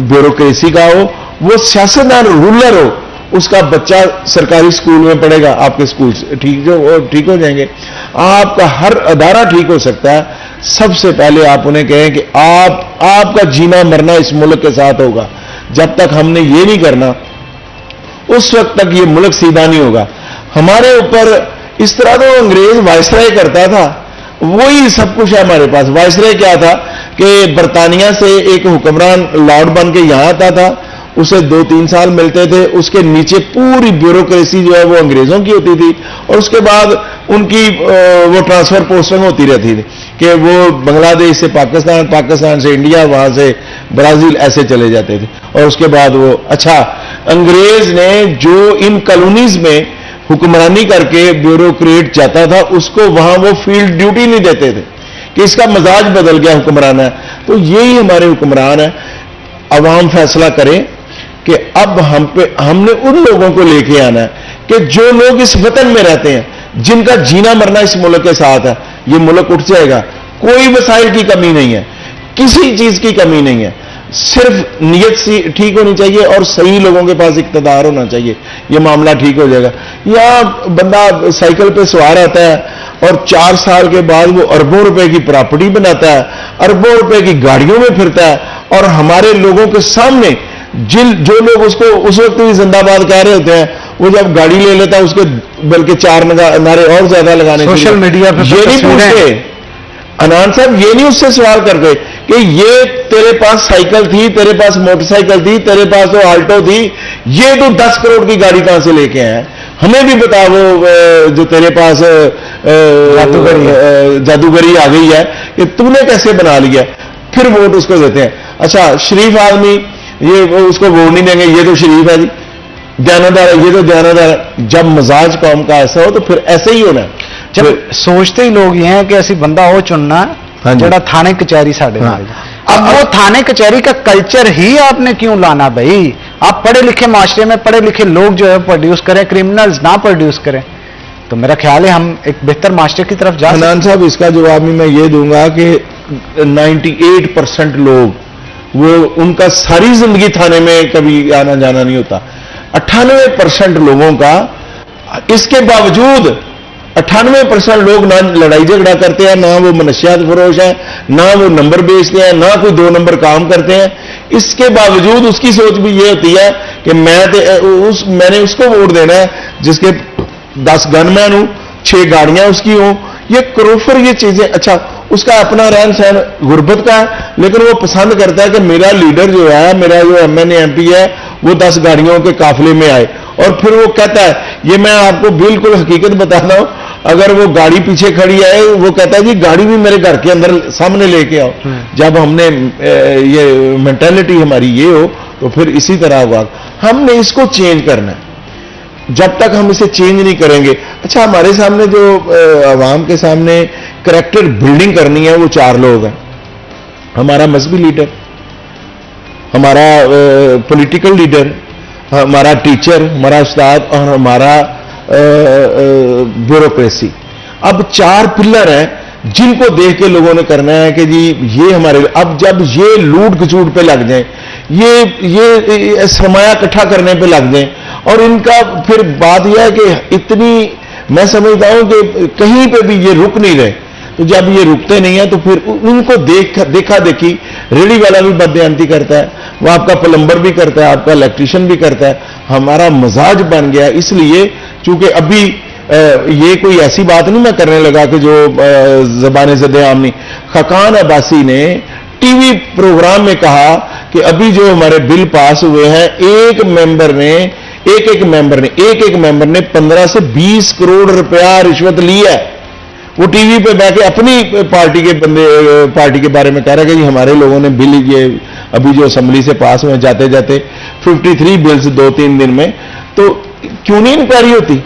ब्यूरोक्रेसी का हो, वो सियासतदान रूलर हो, उसका बच्चा सरकारी स्कूल में पढ़ेगा, आपके स्कूल ठीक हो जाएंगे। आपका हर अदारा ठीक हो सकता है। सबसे पहले आप उन्हें कहें कि आपका जीना मरना इस मुल्क के साथ होगा। जब तक हमने ये नहीं करना उस वक्त तक ये मुल्क सीधा नहीं होगा। हमारे ऊपर इस तरह तो अंग्रेज वायसराय करता था, वही सब कुछ है हमारे पास। वायसराय क्या था कि बरतानिया से एक हुक्मरान लॉर्ड बन के यहां आता था, उसे 2-3 साल मिलते थे, उसके नीचे पूरी ब्यूरोक्रेसी जो है वो अंग्रेजों की होती थी, और उसके बाद उनकी वो ट्रांसफर पोस्टिंग होती रहती थी कि वो बांग्लादेश से पाकिस्तान, पाकिस्तान से इंडिया, वहां से ब्राजील, ऐसे चले जाते थे। और उसके बाद वो अच्छा अंग्रेज ने जो इन कॉलोनीज में हुक्मरानी करके ब्यूरोक्रेट जाता था, उसको वहां वो फील्ड ड्यूटी नहीं देते थे कि इसका मिजाज बदल गया हुक्मरान है। तो यही हमारे हुक्मरान है। अवाम फैसला करें कि अब हमने उन लोगों को लेके आना है कि जो लोग इस वतन में रहते हैं, जिनका जीना मरना इस मुल्क के साथ है। ये मुल्क उठ जाएगा। कोई वसाइल की कमी नहीं है, किसी चीज की कमी नहीं है, सिर्फ नीयत ठीक होनी चाहिए और सही लोगों के पास इख्तियार होना चाहिए, ये मामला ठीक हो जाएगा। यहाँ बंदा साइकिल पे सवार आता है और 4 साल के बाद वो अरबों रुपए की प्रॉपर्टी बनाता है, अरबों रुपए की गाड़ियों में फिरता है, और हमारे लोगों के सामने जो लोग उसको उस वक्त भी जिंदाबाद कह रहे होते हैं, वो जब गाड़ी ले लेता है उसके बल्कि 4 नारे और ज्यादा लगाने। सोशल मीडिया पे ये नहीं पूछते, अनान साहब ये नहीं उससे सवाल करते कि ये तेरे पास साइकिल थी, तेरे पास मोटरसाइकिल थी, तेरे पास तो आल्टो थी, ये तो 10 करोड़ की गाड़ी कहां से लेके आया? हमें भी बता, वो जो तेरे पास जादूगरी आ गई है कि तूने कैसे बना लिया? फिर वोट उसको देते हैं। अच्छा शरीफ आदमी, ये उसको वोट नहीं देंगे, ये तो शरीफ है जी। दयानदार, ये तो दयानदार, जब मजाज कौम का ऐसा हो तो फिर ऐसे ही होना है। जब सोचते ही लोग ये हैं कि ऐसी बंदा हो चुनना हाँ जी। जड़ा थाने कचहरी साढ़े हाँ। नाल। अब वो थाने कचहरी का कल्चर ही आपने क्यों लाना भाई? आप पढ़े लिखे माशरे में पढ़े लिखे लोग जो है प्रोड्यूस करें, क्रिमिनल्स ना प्रोड्यूस करें, तो मेरा ख्याल है हम एक बेहतर माशरे की तरफ जा सकते हनान साहब, इसका जवाब भी मैं ये दूंगा कि 98% लोग, वो उनका सारी जिंदगी थाने में कभी आना जाना नहीं होता। 98% लोगों का, इसके बावजूद 98% लोग ना लड़ाई झगड़ा करते हैं, ना वो मनशियात फरोश है, ना वो नंबर बेचते हैं, ना कोई 2 नंबर काम करते हैं। इसके बावजूद उसकी सोच भी ये होती है कि मैंने उसको वोट देना है जिसके 10 गनमैन हो, 6 गाड़ियां उसकी हो। ये क्रोफर, ये चीजें, अच्छा उसका अपना रहन सहन गुर्बत का है, लेकिन वो पसंद करता है कि मेरा लीडर जो है, मेरा जो MNA MP है, वो 10 गाड़ियों के काफिले में आए। और फिर वो कहता है, ये मैं आपको बिल्कुल हकीकत बताता हूं, अगर वो गाड़ी पीछे खड़ी है, वो कहता है जी गाड़ी भी मेरे घर के अंदर सामने लेके आओ। जब हमने ये मेंटालिटी हमारी ये हो, तो फिर इसी तरह होगा। हमने इसको चेंज करना है। जब तक हम इसे चेंज नहीं करेंगे, अच्छा हमारे सामने जो आवाम के सामने करैक्टर बिल्डिंग करनी है, वो 4 लोग हैं। हमारा मजहबी लीडर, हमारा पॉलिटिकल लीडर, हमारा टीचर, हमारा उस्ताद और हमारा ब्यूरोक्रेसी। अब 4 पिलर हैं जिनको देख के लोगों ने करना है कि जी ये हमारे। अब जब ये लूट खचूट पे लग जाए, ये सरमाया इकट्ठा करने पे लग जाए, और इनका फिर बात यह है कि इतनी, मैं समझता हूं कि कहीं पे भी ये रुक नहीं रहे। तो जब ये रुकते नहीं है तो फिर उनको देखा देखी रेडी वाला भी बदयांती करता है, वो आपका प्लम्बर भी करता है, आपका इलेक्ट्रिशियन भी करता है। हमारा मजाज बन गया। इसलिए चूंकि अभी ये कोई ऐसी बात नहीं मैं करने लगा कि जो ज़बान ज़द आम नहीं। खकान अब्बासी ने टीवी प्रोग्राम में कहा कि अभी जो हमारे बिल पास हुए हैं, एक एक मेंबर ने 15 से 20 करोड़ रुपया रिश्वत ली है। वो टीवी पे बैठे अपनी पार्टी के बारे में कह रहा है कि जी हमारे लोगों ने बिल, ये अभी जो असेंबली से पास हुए जाते जाते 53 बिल्स 2-3 दिन में, तो क्यों नहीं इंक्वायरी होती?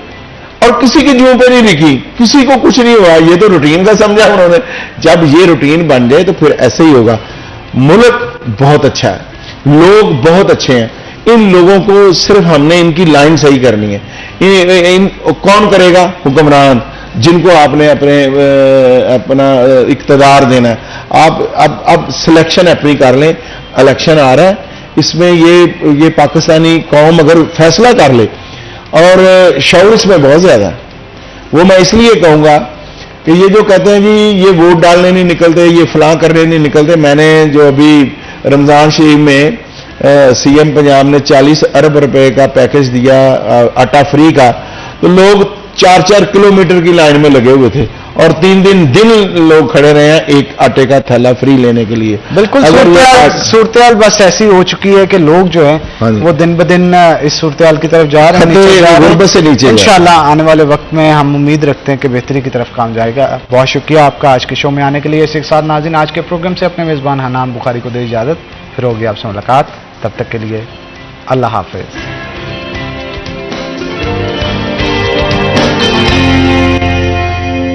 और किसी की जूं पे नहीं लिखी, किसी को कुछ नहीं हुआ। ये तो रूटीन का समझा उन्होंने। जब ये रूटीन बन जाए तो फिर ऐसे ही होगा। मुल्क बहुत अच्छा है, लोग बहुत अच्छे हैं। इन लोगों को सिर्फ हमने इनकी लाइन सही करनी है। कौन करेगा? हुक्मरान, जिनको आपने अपना इक्तदार देना है। आप अब सिलेक्शन अपनी कर लें। इलेक्शन आ रहा है, इसमें ये पाकिस्तानी कौम अगर फैसला कर ले, और शौर इसमें बहुत ज्यादा है। वो मैं इसलिए कहूंगा कि ये जो कहते हैं जी ये वोट डालने नहीं निकलते, ये फलां करने नहीं निकलते। मैंने जो अभी रमजान शरीफ में CM पंजाब ने 40 अरब रुपए का पैकेज दिया आटा फ्री का, तो लोग 4-4 किलोमीटर की लाइन में लगे हुए थे, और 3 दिन लोग खड़े रहे हैं एक आटे का थैला फ्री लेने के लिए। बिल्कुल सूरत बस ऐसी हो चुकी है कि लोग जो है वो दिन ब दिन इस सूरत की तरफ जा रहे हैं, गुर्बत से नीचे। इंशाल्लाह आने वाले वक्त में हम उम्मीद रखते हैं कि बेहतरी की तरफ काम जाएगा। बहुत शुक्रिया आपका आज के शो में आने के लिए। इसी के साथ नाज़रीन, आज के प्रोग्राम से अपने मेज़बान हनान बुखारी को दे इजाज़त। फिर होगी आपसे मुलाकात, तब तक के लिए अल्लाह हाफिज।